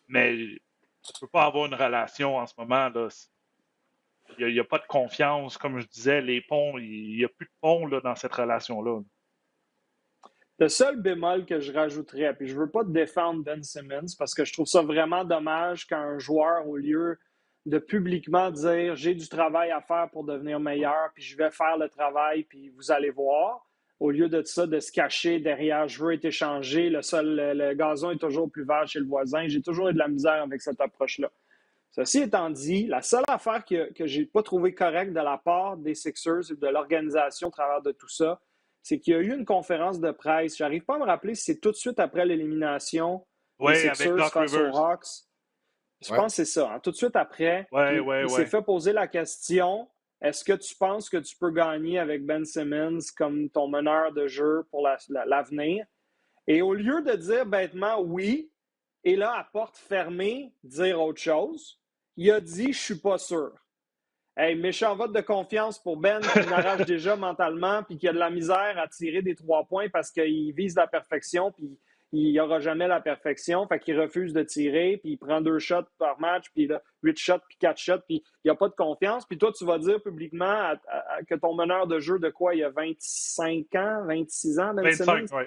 Speaker 2: Mais tu ne peux pas avoir une relation en ce moment. Là. Il n'y a pas de confiance, comme je disais, les ponts, il n'y a plus de pont là, dans cette relation-là.
Speaker 3: Le seul bémol que je rajouterais, puis je ne veux pas défendre Ben Simmons parce que je trouve ça vraiment dommage qu'un joueur, au lieu de publiquement dire j'ai du travail à faire pour devenir meilleur, puis je vais faire le travail, puis vous allez voir, au lieu de ça, de se cacher derrière je veux être échangé, le gazon est toujours plus vert chez le voisin. J'ai toujours eu de la misère avec cette approche-là. Ceci étant dit, la seule affaire que je n'ai pas trouvé correcte de la part des Sixers et de l'organisation au travers de tout ça, c'est qu'il y a eu une conférence de presse. Je n'arrive pas à me rappeler si c'est tout de suite après l'élimination des
Speaker 2: Oui, avec
Speaker 3: Sixers
Speaker 2: Doc
Speaker 3: face aux
Speaker 2: Rivers.
Speaker 3: Hawks. Je pense que c'est ça, hein, tout de suite après. Il s'est fait poser la question, est-ce que tu penses que tu peux gagner avec Ben Simmons comme ton meneur de jeu pour l'avenir? Et au lieu de dire bêtement oui, et là, à porte fermée, dire autre chose, il a dit « je suis pas sûr ». Hey, méchant vote de confiance pour Ben qui n'arrache déjà mentalement puis qui a de la misère à tirer des 3 points parce qu'il vise la perfection puis il n'y aura jamais la perfection. Fait qu'il refuse de tirer puis il prend 2 shots par match puis là, 8 shots puis 4 shots puis il n'y a pas de confiance. Puis toi, tu vas dire publiquement que ton meneur de jeu de quoi, il y a 25 ans, 26 ans, Ben Simmons?
Speaker 2: 25, oui.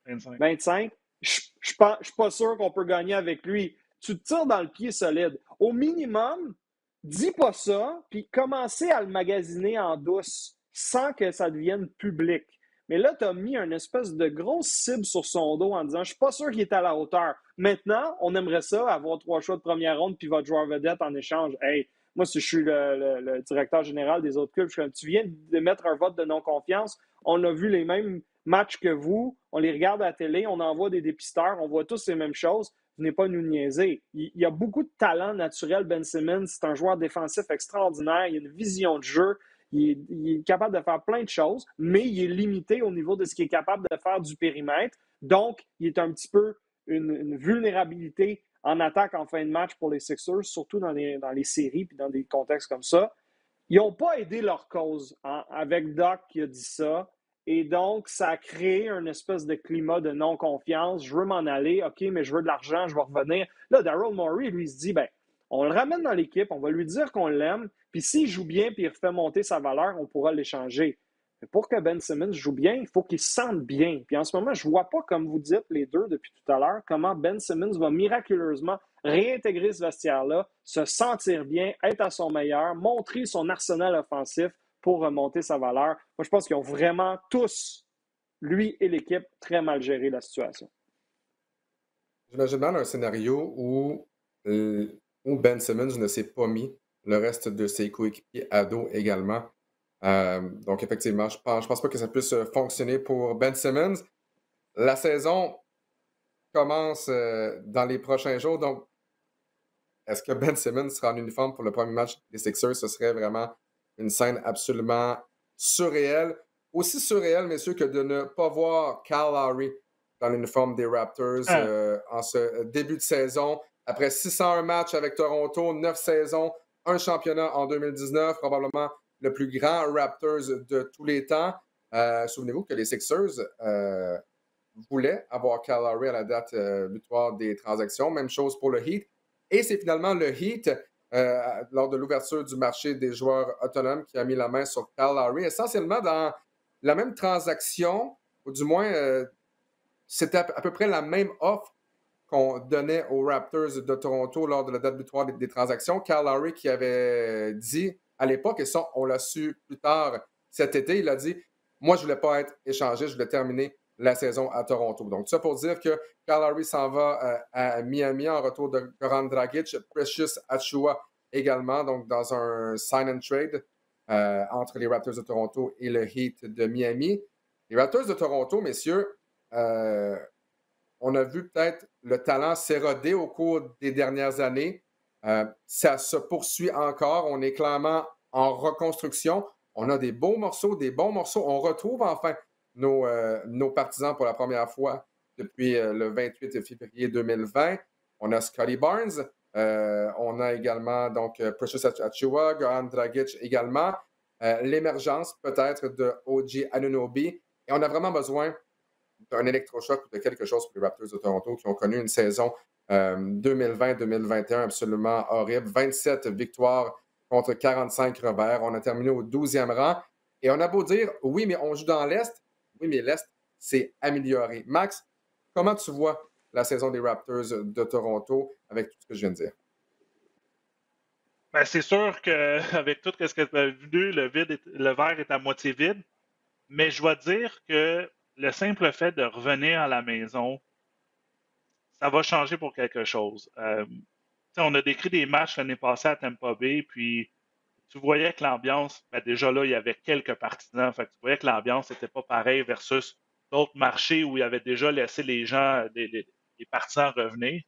Speaker 2: 25.
Speaker 3: 25? Je ne suis pas sûr qu'on peut gagner avec lui. Tu te tires dans le pied solide. Au minimum, dis pas ça, puis commencez à le magasiner en douce, sans que ça devienne public. Mais là, tu as mis une espèce de grosse cible sur son dos en disant « Je suis pas sûr qu'il est à la hauteur. » Maintenant, on aimerait ça, avoir 3 choix de première ronde puis votre joueur vedette en échange. Hey, moi, si je suis le directeur général des autres clubs, tu viens de mettre un vote de non-confiance. On a vu les mêmes matchs que vous, on les regarde à la télé, on envoie des dépisteurs, on voit tous les mêmes choses. Venez pas nous niaiser. Il y a beaucoup de talent naturel, Ben Simmons. C'est un joueur défensif extraordinaire. Il a une vision de jeu. Il est capable de faire plein de choses, mais il est limité au niveau de ce qu'il est capable de faire du périmètre. Donc, il est un petit peu une vulnérabilité en attaque en fin de match pour les Sixers, surtout dans les séries et dans des contextes comme ça. ils n'ont pas aidé leur cause avec Doc qui a dit ça. Et donc, ça a créé une espèce de climat de non-confiance. Je veux m'en aller, OK, mais je veux de l'argent, je vais revenir. Là, Daryl Morey, lui, il se dit, ben, on le ramène dans l'équipe, on va lui dire qu'on l'aime, puis s'il joue bien puis il refait monter sa valeur, on pourra l'échanger. Mais pour que Ben Simmons joue bien, il faut qu'il se sente bien. Puis en ce moment, je ne vois pas, comme vous dites les deux depuis tout à l'heure, comment Ben Simmons va miraculeusement réintégrer ce vestiaire-là, se sentir bien, être à son meilleur, montrer son arsenal offensif pour remonter sa valeur. Moi, je pense qu'ils ont vraiment tous, lui et l'équipe, très mal géré la situation.
Speaker 1: J'imagine mal un scénario où Ben Simmons ne s'est pas mis, le reste de ses coéquipiers à dos également. Donc, effectivement, je pense pas que ça puisse fonctionner pour Ben Simmons. La saison commence dans les prochains jours, donc est-ce que Ben Simmons sera en uniforme pour le premier match des Sixers? Ce serait vraiment une scène absolument surréelle. Aussi surréelle, messieurs, que de ne pas voir Kyle Lowry dans l'uniforme des Raptors en ce début de saison. Après 601 matchs avec Toronto, 9 saisons, un championnat en 2019, probablement le plus grand Raptors de tous les temps. Souvenez-vous que les Sixers voulaient avoir Kyle Lowry à la date butoir des transactions. Même chose pour le Heat. Et c'est finalement le Heat, lors de l'ouverture du marché des joueurs autonomes, qui a mis la main sur Kyle Lowry, essentiellement dans la même transaction, ou du moins, c'était à peu près la même offre qu'on donnait aux Raptors de Toronto lors de la date butoir des transactions. Kyle Lowry qui avait dit à l'époque, et ça, on l'a su plus tard cet été, il a dit « Moi, je ne voulais pas être échangé, je voulais terminer la saison à Toronto. » Donc, ça pour dire que Kyle Lowry s'en va à Miami en retour de Goran Dragic, Precious Achiuwa également, donc dans un sign and trade entre les Raptors de Toronto et le Heat de Miami. Les Raptors de Toronto, messieurs, on a vu peut-être le talent s'éroder au cours des dernières années. Ça se poursuit encore. On est clairement en reconstruction. On a des beaux morceaux, des bons morceaux. On retrouve enfin nos partisans pour la première fois depuis le 28 février 2020. On a Scotty Barnes. On a également donc Precious Achiuwa, Goran Dragic également. L'émergence peut-être de OG Anunoby. Et on a vraiment besoin d'un électrochoc ou de quelque chose pour les Raptors de Toronto qui ont connu une saison 2020-2021 absolument horrible. 27 victoires contre 45 revers. On a terminé au 12e rang. Et on a beau dire, oui, mais on joue dans l'Est. Oui, mais l'Est s'est amélioré. Max, comment tu vois la saison des Raptors de Toronto avec tout ce que je viens de dire?
Speaker 2: Ben, c'est sûr qu'avec tout ce que tu as vu, le verre est à moitié vide. Mais je dois dire que le simple fait de revenir à la maison, ça va changer pour quelque chose. On a décrit des matchs l'année passée à Tampa Bay, puis tu voyais que l'ambiance, ben déjà là, il y avait quelques partisans. Fait que tu voyais que l'ambiance n'était pas pareille versus d'autres marchés où il avait déjà laissé les gens, les partisans revenir.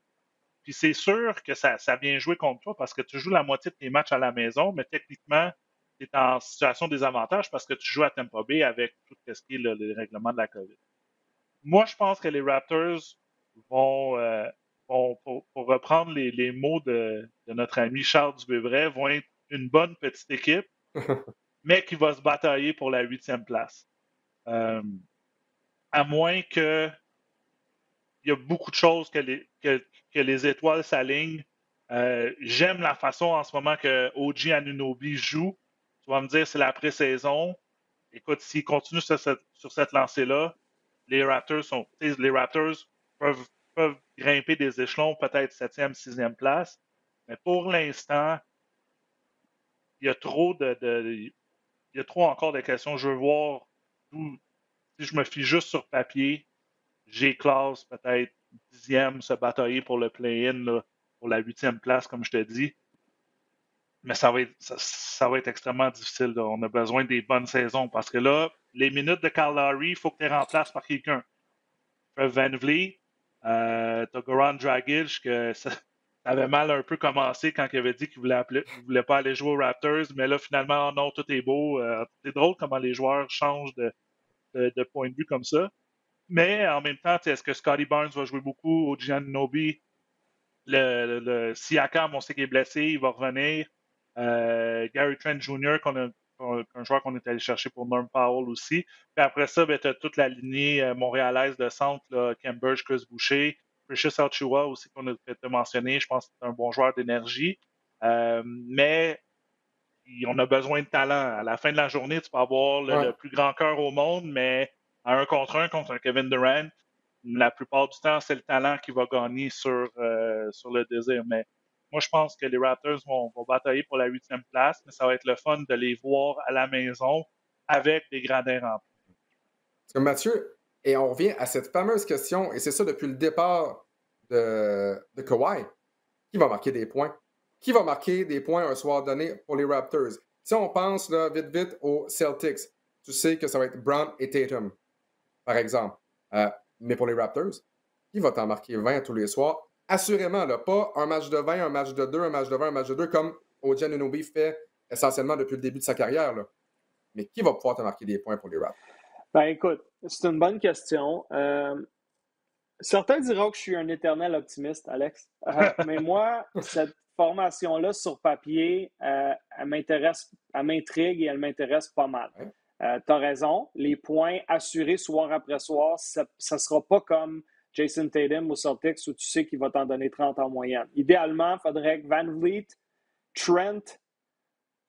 Speaker 2: Puis c'est sûr que ça vient jouer contre toi parce que tu joues la moitié de tes matchs à la maison, mais techniquement, tu es en situation de désavantage parce que tu joues à Tampa Bay avec tout ce qui est le règlement de la COVID. Moi, je pense que les Raptors vont, pour reprendre les mots de notre ami Charles Dubévret, vont être une bonne petite équipe, mais qui va se batailler pour la 8e place. À moins que il y a beaucoup de choses que les étoiles s'alignent. J'aime la façon en ce moment que OG Anunoby joue. Tu vas me dire, c'est la pré-saison. Écoute, s'il continue sur cette lancée-là, les Raptors peuvent grimper des échelons, peut-être 7e, 6e place. Mais pour l'instant, il y a trop il y a trop encore de questions. Je veux voir si je me fie juste sur papier, G-Class, peut-être 10e, se batailler pour le play-in, pour la 8e place, comme je te dis. Mais ça va être extrêmement difficile. Là. On a besoin des bonnes saisons parce que là, les minutes de Kyle Lowry, il faut que tu les remplaces par quelqu'un. Van Vliet, t'as Goran Dragic, que ça avait mal un peu commencé quand il avait dit qu'il voulait pas aller jouer aux Raptors, mais là, finalement, non, tout est beau. C'est drôle comment les joueurs changent de point de vue comme ça. Mais en même temps, est-ce que Scotty Barnes va jouer beaucoup? OG Anunoby, le Siakam, on sait qu'il est blessé, il va revenir. Gary Trent Jr., un joueur qu'on est allé chercher pour Norm Powell aussi. Puis après ça, tu as toute la lignée montréalaise de centre, là, Cambridge, Chris Boucher, Precious Achiuwa aussi qu'on a mentionné. Je pense que c'est un bon joueur d'énergie. Mais on a besoin de talent. À la fin de la journée, tu peux avoir le plus grand cœur au monde, mais à un contre un Kevin Durant, la plupart du temps, c'est le talent qui va gagner sur le désir. Mais moi, je pense que les Raptors vont batailler pour la 8e place, mais ça va être le fun de les voir à la maison avec des gradins remplis.
Speaker 1: Parce que Mathieu, et on revient à cette fameuse question, et c'est ça depuis le départ de Kawhi. Qui va marquer des points? Qui va marquer des points un soir donné pour les Raptors? Si on pense là, vite aux Celtics, tu sais que ça va être Brown et Tatum, par exemple. Mais pour les Raptors, qui va t'en marquer 20 tous les soirs? Assurément, là, pas un match de 20, un match de 2, un match de 20, un match de 2, comme OG Anunoby fait essentiellement depuis le début de sa carrière. Là. Mais qui va pouvoir te marquer des points pour les Raptors?
Speaker 3: Ben écoute, c'est une bonne question. Certains diront que je suis un éternel optimiste, Alex. Mais moi, cette formation-là sur papier, elle m'intrigue et elle m'intéresse pas mal. Tu as raison, les points assurés soir après soir, ça ne sera pas comme Jason Tatum aux Celtics où tu sais qu'il va t'en donner 30 en moyenne. Idéalement, il faudrait que Van Vliet, Trent,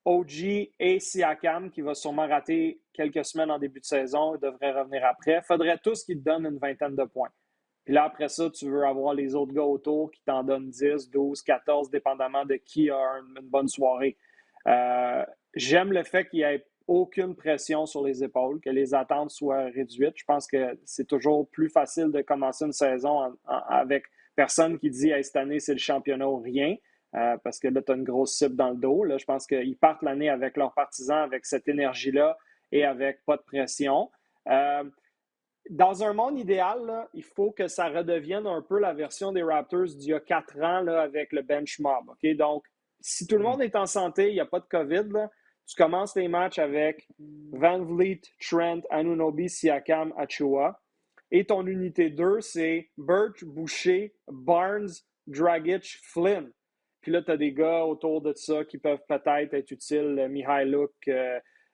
Speaker 3: OG et Siakam, qui va sûrement rater quelques semaines en début de saison, devrait revenir après. Il faudrait tous qu'ils te donnent une vingtaine de points. Puis là, après ça, tu veux avoir les autres gars autour qui t'en donnent 10, 12, 14, dépendamment de qui a une bonne soirée. J'aime le fait qu'il n'y ait aucune pression sur les épaules, que les attentes soient réduites. Je pense que c'est toujours plus facile de commencer une saison avec personne qui dit hey, cette année, c'est le championnat ou rien. Parce que là, tu as une grosse cible dans le dos. Là, je pense qu'ils partent l'année avec leurs partisans, avec cette énergie-là et avec pas de pression. Dans un monde idéal, là, il faut que ça redevienne un peu la version des Raptors d'il y a 4 ans là, avec le bench mob. Okay? Donc, si tout le monde est en santé, il n'y a pas de COVID, là, tu commences les matchs avec Van Vliet, Trent, Anunoby, Siakam, Achiuwa. Et ton unité 2, c'est Birch, Boucher, Barnes, Dragic, Flynn. Puis là, tu as des gars autour de ça qui peuvent peut-être être utiles. Mihailuk,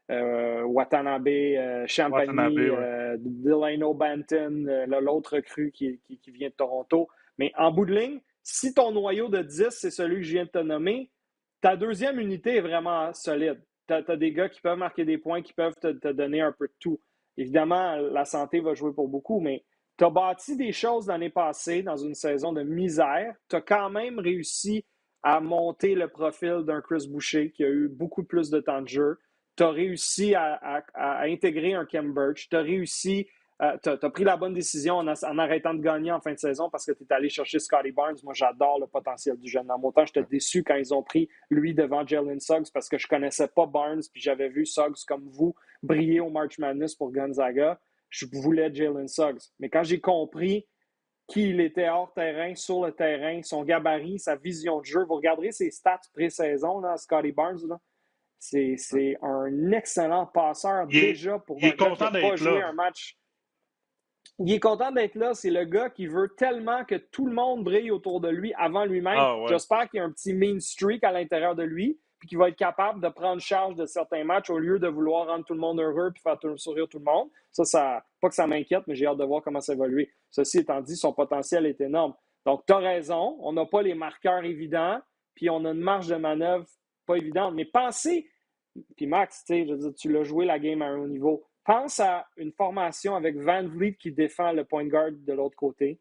Speaker 3: Watanabe, Champagny, Delano Banton, l'autre recrue qui vient de Toronto. Mais en bout de ligne, si ton noyau de 10, c'est celui que je viens de te nommer, ta deuxième unité est vraiment solide. Tu as des gars qui peuvent marquer des points, qui peuvent te donner un peu de tout. Évidemment, la santé va jouer pour beaucoup, mais tu as bâti des choses l'année passée dans une saison de misère. Tu as quand même réussi à monter le profil d'un Chris Boucher qui a eu beaucoup plus de temps de jeu. Tu as réussi à intégrer un Khem Birch. Tu as réussi, tu as pris la bonne décision en arrêtant de gagner en fin de saison parce que tu es allé chercher Scottie Barnes. Moi, j'adore le potentiel du jeune. En mon temps, j'étais déçu quand ils ont pris lui devant Jalen Suggs parce que je ne connaissais pas Barnes puis j'avais vu Suggs comme vous briller au March Madness pour Gonzaga. Je voulais Jalen Suggs. Mais quand j'ai compris qu'il était hors terrain, sur le terrain, son gabarit, sa vision de jeu, vous regarderez ses stats pré-saison, là, Scottie Barnes, là, c'est un excellent passeur déjà pour un gars qui n'a pas joué un match. Il est content d'être là. C'est le gars qui veut tellement que tout le monde brille autour de lui avant lui-même. J'espère qu'il y a un petit mean streak à l'intérieur de lui puis qu'il va être capable de prendre charge de certains matchs au lieu de vouloir rendre tout le monde heureux puis faire sourire tout le monde. Ça, pas que ça m'inquiète, mais j'ai hâte de voir comment ça va évoluer. Ceci étant dit, son potentiel est énorme. Donc, tu as raison. On n'a pas les marqueurs évidents puis on a une marge de manœuvre pas évidente. Mais pensez, puis Max, tu l'as joué la game à un haut niveau. Pense à une formation avec Van Vliet qui défend le point guard de l'autre côté.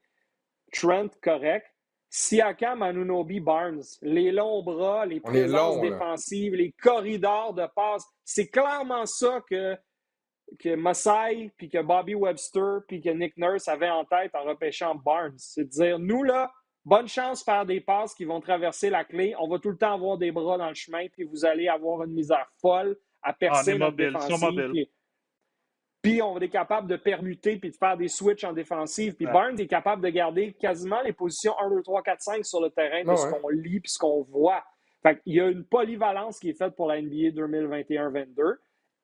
Speaker 3: Trent, correct. Siakam, Anunoby, Barnes. Les longs bras, les présences défensives, les corridors de passe. C'est clairement ça que Masai, puis que Bobby Webster, puis que Nick Nurse avaient en tête en repêchant Barnes. C'est de dire, nous, là, bonne chance de faire des passes qui vont traverser la clé. On va tout le temps avoir des bras dans le chemin, puis vous allez avoir une misère folle à percer notre défensive. Puis on va être capable de permuter puis de faire des switches en défensive. Puis Barnes est capable de garder quasiment les positions 1, 2, 3, 4, 5 sur le terrain de ce qu'on lit puis ce qu'on voit. Fait qu'il y a une polyvalence qui est faite pour la NBA 2021-22.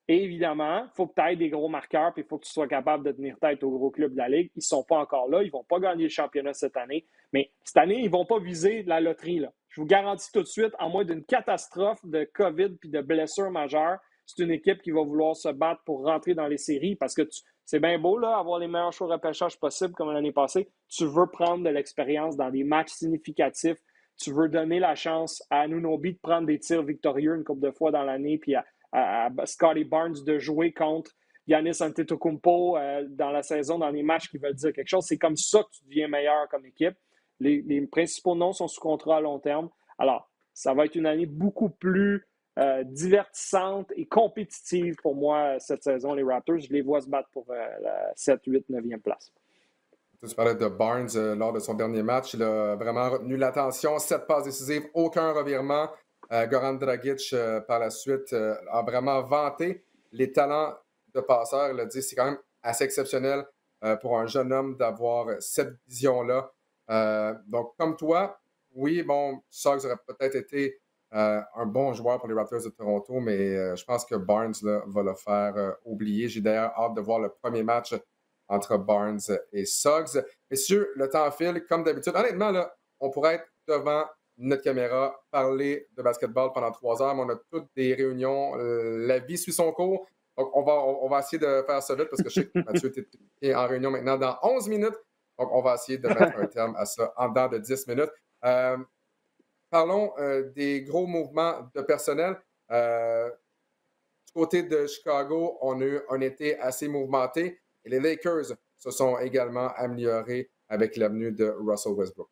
Speaker 3: Et évidemment, il faut que tu aies des gros marqueurs, puis il faut que tu sois capable de tenir tête aux gros clubs de la Ligue. Ils ne sont pas encore là. Ils ne vont pas gagner le championnat cette année. Mais cette année, ils ne vont pas viser la loterie, là. Je vous garantis tout de suite, en moins d'une catastrophe de COVID puis de blessures majeures, c'est une équipe qui va vouloir se battre pour rentrer dans les séries parce que c'est bien beau, là, avoir les meilleurs choix de repêchage possibles comme l'année passée. Tu veux prendre de l'expérience dans des matchs significatifs. Tu veux donner la chance à Anunoby de prendre des tirs victorieux une couple de fois dans l'année, puis à Scotty Barnes de jouer contre Giannis Antetokounmpo dans la saison, dans les matchs qui veulent dire quelque chose. C'est comme ça que tu deviens meilleur comme équipe. Les principaux noms sont sous contrat à long terme. Alors, ça va être une année beaucoup plus divertissante et compétitive pour moi cette saison, les Raptors. Je les vois se battre pour la 7, 8, 9e place.
Speaker 1: Tu parlais de Barnes lors de son dernier match. Il a vraiment retenu l'attention. 7 passes décisives, aucun revirement. Goran Dragic, par la suite, a vraiment vanté les talents de passeur. Il a dit c'est quand même assez exceptionnel pour un jeune homme d'avoir cette vision-là. Donc, comme toi, oui, bon, Suggs aurait peut-être été un bon joueur pour les Raptors de Toronto, mais je pense que Barnes là, va le faire oublier. J'ai d'ailleurs hâte de voir le premier match entre Barnes et Suggs. Messieurs, le temps file, comme d'habitude. Honnêtement, là, on pourrait être devant notre caméra, parler de basketball pendant 3 heures, mais on a toutes des réunions. La vie suit son cours. Donc, on va essayer de faire ça vite parce que je sais que Mathieu est en réunion maintenant dans 11 minutes. Donc, on va essayer de mettre un terme à ça en dedans de 10 minutes. Parlons des gros mouvements de personnel. Du côté de Chicago, on a eu un été assez mouvementé et les Lakers se sont également améliorés avec l'avenue de Russell Westbrook.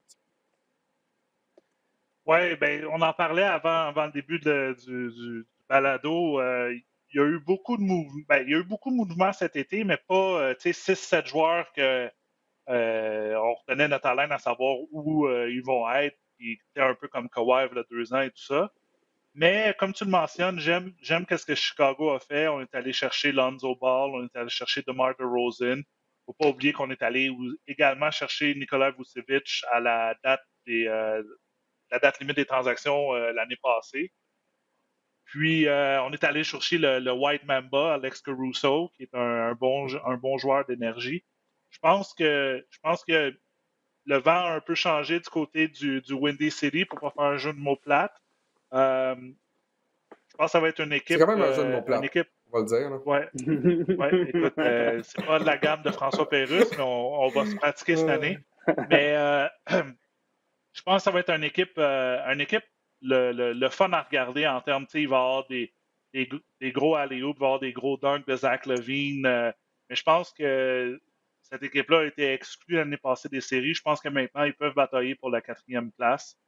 Speaker 2: Oui, ben, on en parlait avant le début du balado. Il y a eu beaucoup de mouvements. Ben, il y a eu beaucoup de mouvements cet été, mais pas 6-7 joueurs que on retenait notre haleine à savoir où ils vont être. Qui étaient un peu comme Kawhi il y a 2 ans et tout ça. Mais comme tu le mentionnes, j'aime ce que Chicago a fait. On est allé chercher Lonzo Ball, on est allé chercher DeMar DeRozan. Il ne faut pas oublier qu'on est allé également chercher Nikola Vucevic à la date limite des transactions l'année passée. Puis, on est allé chercher le White Mamba, Alex Caruso, qui est un bon joueur d'énergie. Je pense que le vent a un peu changé du côté du Windy City pour ne pas faire un jeu de mots plate. Je pense que ça va être une équipe.
Speaker 1: C'est quand même un jeu de mots plate, on va le dire. Là.
Speaker 2: Ouais. Écoute, c'est pas de la gamme de François Pérusse, mais on va se pratiquer cette année. Mais je pense que ça va être une équipe le fun à regarder en termes, il va y avoir des gros alley-oops, il va y avoir des gros dunks de Zach LaVine. Mais je pense que cette équipe-là a été exclue l'année passée des séries. Je pense que maintenant, ils peuvent batailler pour la 4e place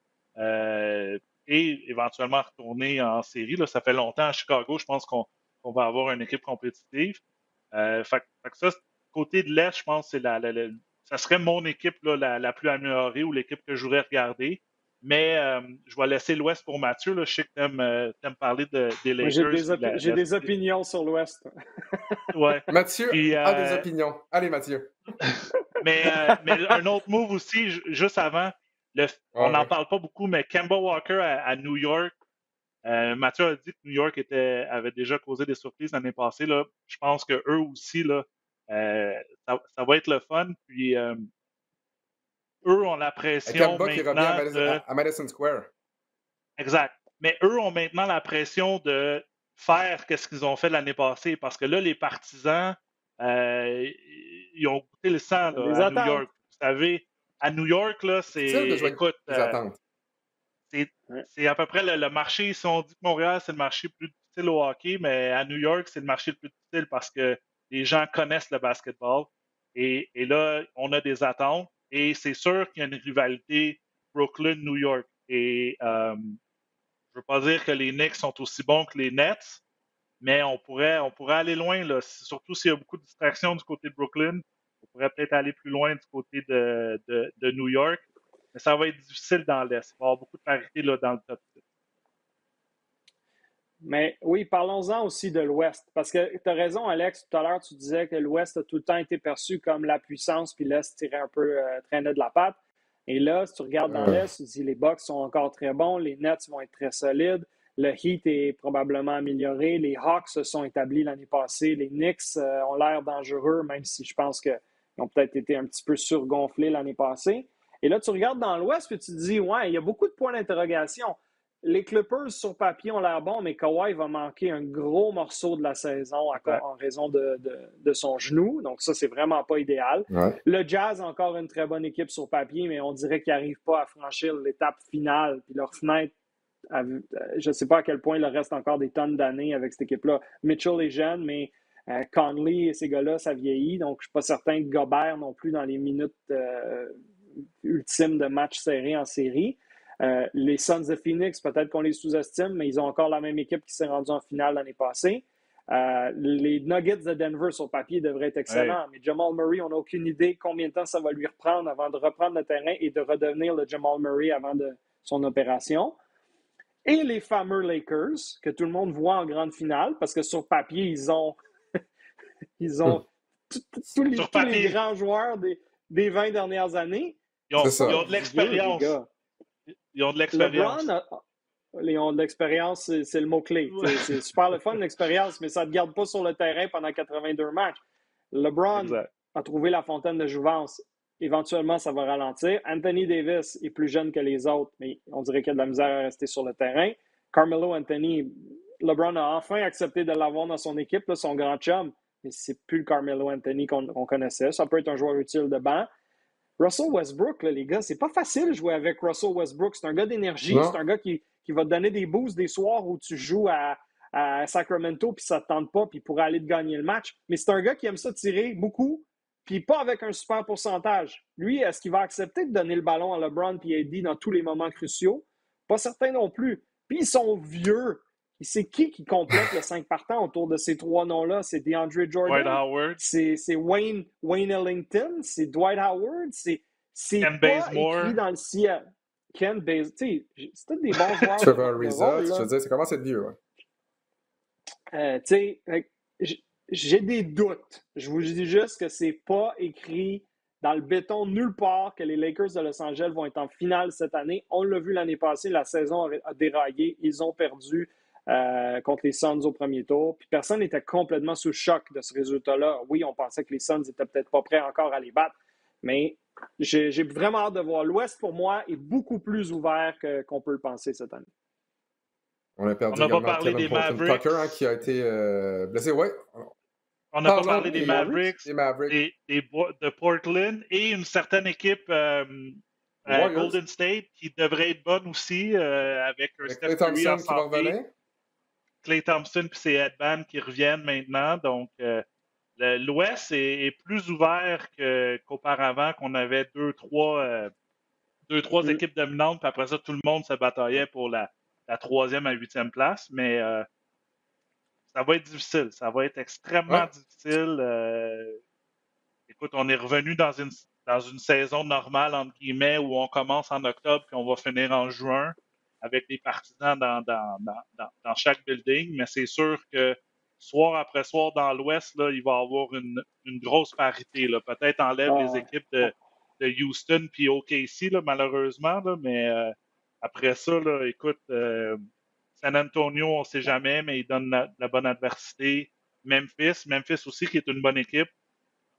Speaker 2: et éventuellement retourner en série. Là, ça fait longtemps à Chicago. Je pense qu'on va avoir une équipe compétitive. Fait que ça, côté de l'Est, je pense que ça serait mon équipe là, la plus améliorée ou l'équipe que je voudrais regarder. Mais je vais laisser l'Ouest pour Mathieu. Là. Je sais que tu aimes parler des Lakers.
Speaker 3: J'ai des opinions sur l'Ouest.
Speaker 2: Ouais.
Speaker 1: Mathieu a des opinions. Allez, Mathieu.
Speaker 2: mais un autre move aussi, juste avant, on n'en parle pas beaucoup, mais Kemba Walker à New York. Mathieu a dit que New York avait déjà causé des surprises l'année passée. Là. Je pense qu'eux aussi, là, ça va être le fun. Puis eux ont la pression.
Speaker 1: Kemba qui revient à Madison Square.
Speaker 2: Exact. Mais eux ont maintenant la pression de faire ce qu'ils ont fait l'année passée. Parce que là, les partisans, ils ont goûté le sang là, à New York. Vous savez, à New York, là, écoute, c'est à peu près le marché. Si on dit que Montréal, c'est le marché le plus difficile au hockey, mais à New York, c'est le marché le plus difficile parce que les gens connaissent le basketball. Et là, on a des attentes. Et c'est sûr qu'il y a une rivalité Brooklyn-New York. Et je ne veux pas dire que les Knicks sont aussi bons que les Nets, mais on pourrait aller loin, là, surtout s'il y a beaucoup de distractions du côté de Brooklyn. On pourrait peut-être aller plus loin du côté de New York. Mais ça va être difficile dans l'Est. Il va y avoir beaucoup de parité là, dans le top 6.
Speaker 3: Mais oui, parlons-en aussi de l'Ouest. Parce que tu as raison, Alex, tout à l'heure, tu disais que l'Ouest a tout le temps été perçu comme la puissance, puis l'Est tirait un peu, traînait de la patte. Et là, si tu regardes dans l'Est, tu dis les Bucks sont encore très bons, les Nets vont être très solides, Le Heat est probablement amélioré. Les Hawks se sont établis l'année passée. Les Knicks ont l'air dangereux, même si je pense qu'ils ont peut-être été un petit peu surgonflés l'année passée. Et là, tu regardes dans l'Ouest et tu te dis, ouais, il y a beaucoup de points d'interrogation. Les Clippers, sur papier, ont l'air bons, mais Kawhi va manquer un gros morceau de la saison en raison de son genou. Donc, ça, c'est vraiment pas idéal.
Speaker 1: Ouais.
Speaker 3: Le Jazz, encore une très bonne équipe sur papier, mais on dirait qu'ils n'arrivent pas à franchir l'étape finale. Puis leur fenêtre, je ne sais pas à quel point il leur reste encore des tonnes d'années avec cette équipe-là. Mitchell est jeune, mais Conley et ces gars-là, ça vieillit. Donc, je ne suis pas certain que Gobert non plus dans les minutes ultimes de matchs serrés en série. Les Suns de Phoenix, peut-être qu'on les sous-estime, mais ils ont encore la même équipe qui s'est rendue en finale l'année passée. Les Nuggets de Denver, sur papier, devraient être excellents. Ouais. Mais Jamal Murray, on n'a aucune idée combien de temps ça va lui reprendre avant de reprendre le terrain et de redevenir le Jamal Murray avant son opération. Et les fameux Lakers, que tout le monde voit en grande finale, parce que sur papier, ils ont tous les grands joueurs des 20 dernières années.
Speaker 2: Ils ont de l'expérience. Ils ont de l'expérience.
Speaker 3: Ils ont de l'expérience, c'est le mot-clé. Ouais. C'est super le fun, l'expérience, mais ça ne te garde pas sur le terrain pendant 82 matchs. LeBron a trouvé la fontaine de jouvence. Éventuellement, ça va ralentir. Anthony Davis est plus jeune que les autres, mais on dirait qu'il y a de la misère à rester sur le terrain. Carmelo Anthony, LeBron a enfin accepté de l'avoir dans son équipe, là, son grand chum, mais c'est plus le Carmelo Anthony qu'on connaissait. Ça peut être un joueur utile de banc. Russell Westbrook, là, les gars, c'est pas facile de jouer avec Russell Westbrook. C'est un gars d'énergie, c'est un gars qui va te donner des boosts des soirs où tu joues à Sacramento puis ça te tente pas puis pour aller te gagner le match. Mais c'est un gars qui aime ça tirer beaucoup puis pas avec un super pourcentage. Lui, est-ce qu'il va accepter de donner le ballon à LeBron puis AD dans tous les moments cruciaux? Pas certain non plus. Puis ils sont vieux. C'est qui complète le 5 partants autour de ces trois noms-là? C'est DeAndre Jordan.
Speaker 2: Dwight Howard.
Speaker 3: C'est Wayne Ellington. C'est Dwight Howard. C'est
Speaker 2: Ken
Speaker 3: pas
Speaker 2: Bazemore.
Speaker 3: Écrit dans le ciel. Ken Bazemore. C'est tous des bons joueurs.
Speaker 1: Trevor Ariza, je veux dire, ça commence à être vieux.
Speaker 3: J'ai des doutes. Je vous dis juste que c'est pas écrit dans le béton nulle part que les Lakers de Los Angeles vont être en finale cette année. On l'a vu l'année passée, la saison a déraillé. Ils ont perdu contre les Suns au premier tour. Puis personne n'était complètement sous choc de ce résultat-là. Oui, on pensait que les Suns n'étaient peut-être pas prêts encore à les battre, mais j'ai vraiment hâte de voir. L'Ouest, pour moi, est beaucoup plus ouvert qu'on peut le penser cette année.
Speaker 1: On a perdu
Speaker 2: également Kevin
Speaker 1: des Mavericks. Tucker, qui a été blessé. Ouais.
Speaker 2: On n'a pas parlé des Mavericks, de Portland et une certaine équipe Golden State qui devrait être bonne aussi avec un Steph Curry en santé. Klay Thompson et ses headbands qui reviennent maintenant. Donc, l'Ouest est plus ouvert qu'auparavant, qu'on avait deux, trois équipes dominantes. Puis après ça, tout le monde se bataillait pour la 3e à 8e place. Mais ça va être difficile. Ça va être extrêmement difficile. Écoute, on est revenu dans une saison normale, entre guillemets, où on commence en octobre et on va finir en juin avec des partisans dans chaque building. Mais c'est sûr que soir après soir dans l'Ouest, là, il va y avoir une grosse parité. Là. Peut-être enlève les équipes de Houston puis OKC, là, malheureusement. Là, mais après ça, là, écoute, San Antonio, on ne sait jamais, mais il donne la bonne adversité. Memphis aussi, qui est une bonne équipe.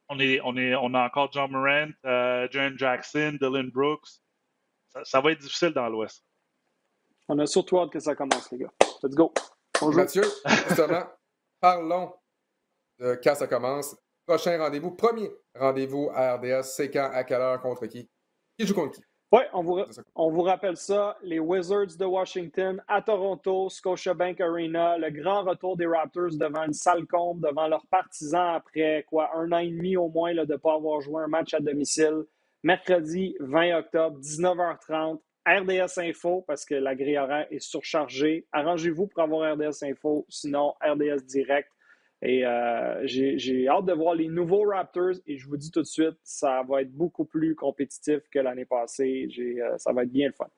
Speaker 2: On a encore John Morant, Jaren Jackson, Dylan Brooks. Ça va être difficile dans l'Ouest.
Speaker 3: On a surtout hâte que ça commence, les gars. Let's go. Bonjour.
Speaker 1: Mathieu, justement, parlons de quand ça commence. Prochain rendez-vous, premier rendez-vous à RDS, c'est quand, à quelle heure, contre qui? Qui joue contre qui?
Speaker 3: Oui, on vous rappelle ça. Les Wizards de Washington à Toronto, Scotiabank Arena, le grand retour des Raptors devant une salle comble, devant leurs partisans après un an et demi au moins là, de ne pas avoir joué un match à domicile. Mercredi 20 octobre, 19h30, RDS Info, parce que la grille horaire est surchargée. Arrangez-vous pour avoir RDS Info, sinon RDS Direct. Et j'ai hâte de voir les nouveaux Raptors et je vous dis tout de suite, ça va être beaucoup plus compétitif que l'année passée. Ça va être bien le fun.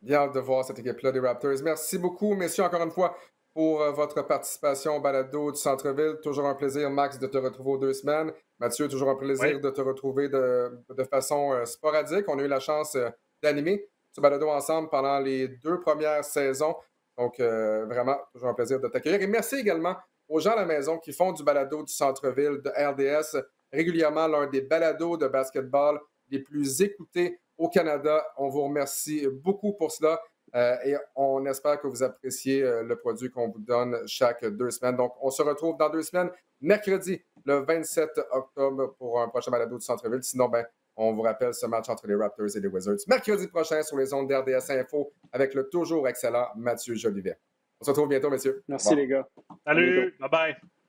Speaker 1: Bien hâte de voir cette équipe-là des Raptors. Merci beaucoup, messieurs, encore une fois, pour votre participation au balado du Centre-Ville. Toujours un plaisir, Max, de te retrouver aux 2 semaines. Mathieu, toujours un plaisir de te retrouver de façon sporadique. On a eu la chance d'animer ce balado ensemble pendant les 2 premières saisons. Donc, vraiment, toujours un plaisir de t'accueillir. Et merci également aux gens à la maison qui font du balado du centre-ville de RDS, régulièrement l'un des balados de basketball les plus écoutés au Canada. On vous remercie beaucoup pour cela et on espère que vous appréciez le produit qu'on vous donne chaque 2 semaines. Donc, on se retrouve dans 2 semaines, mercredi, le 27 octobre, pour un prochain balado du centre-ville. Sinon, on vous rappelle ce match entre les Raptors et les Wizards mercredi prochain sur les ondes d'RDS Info avec le toujours excellent Mathieu Jolivet. On se retrouve bientôt, messieurs.
Speaker 3: Merci, les gars.
Speaker 2: Salut, bye-bye.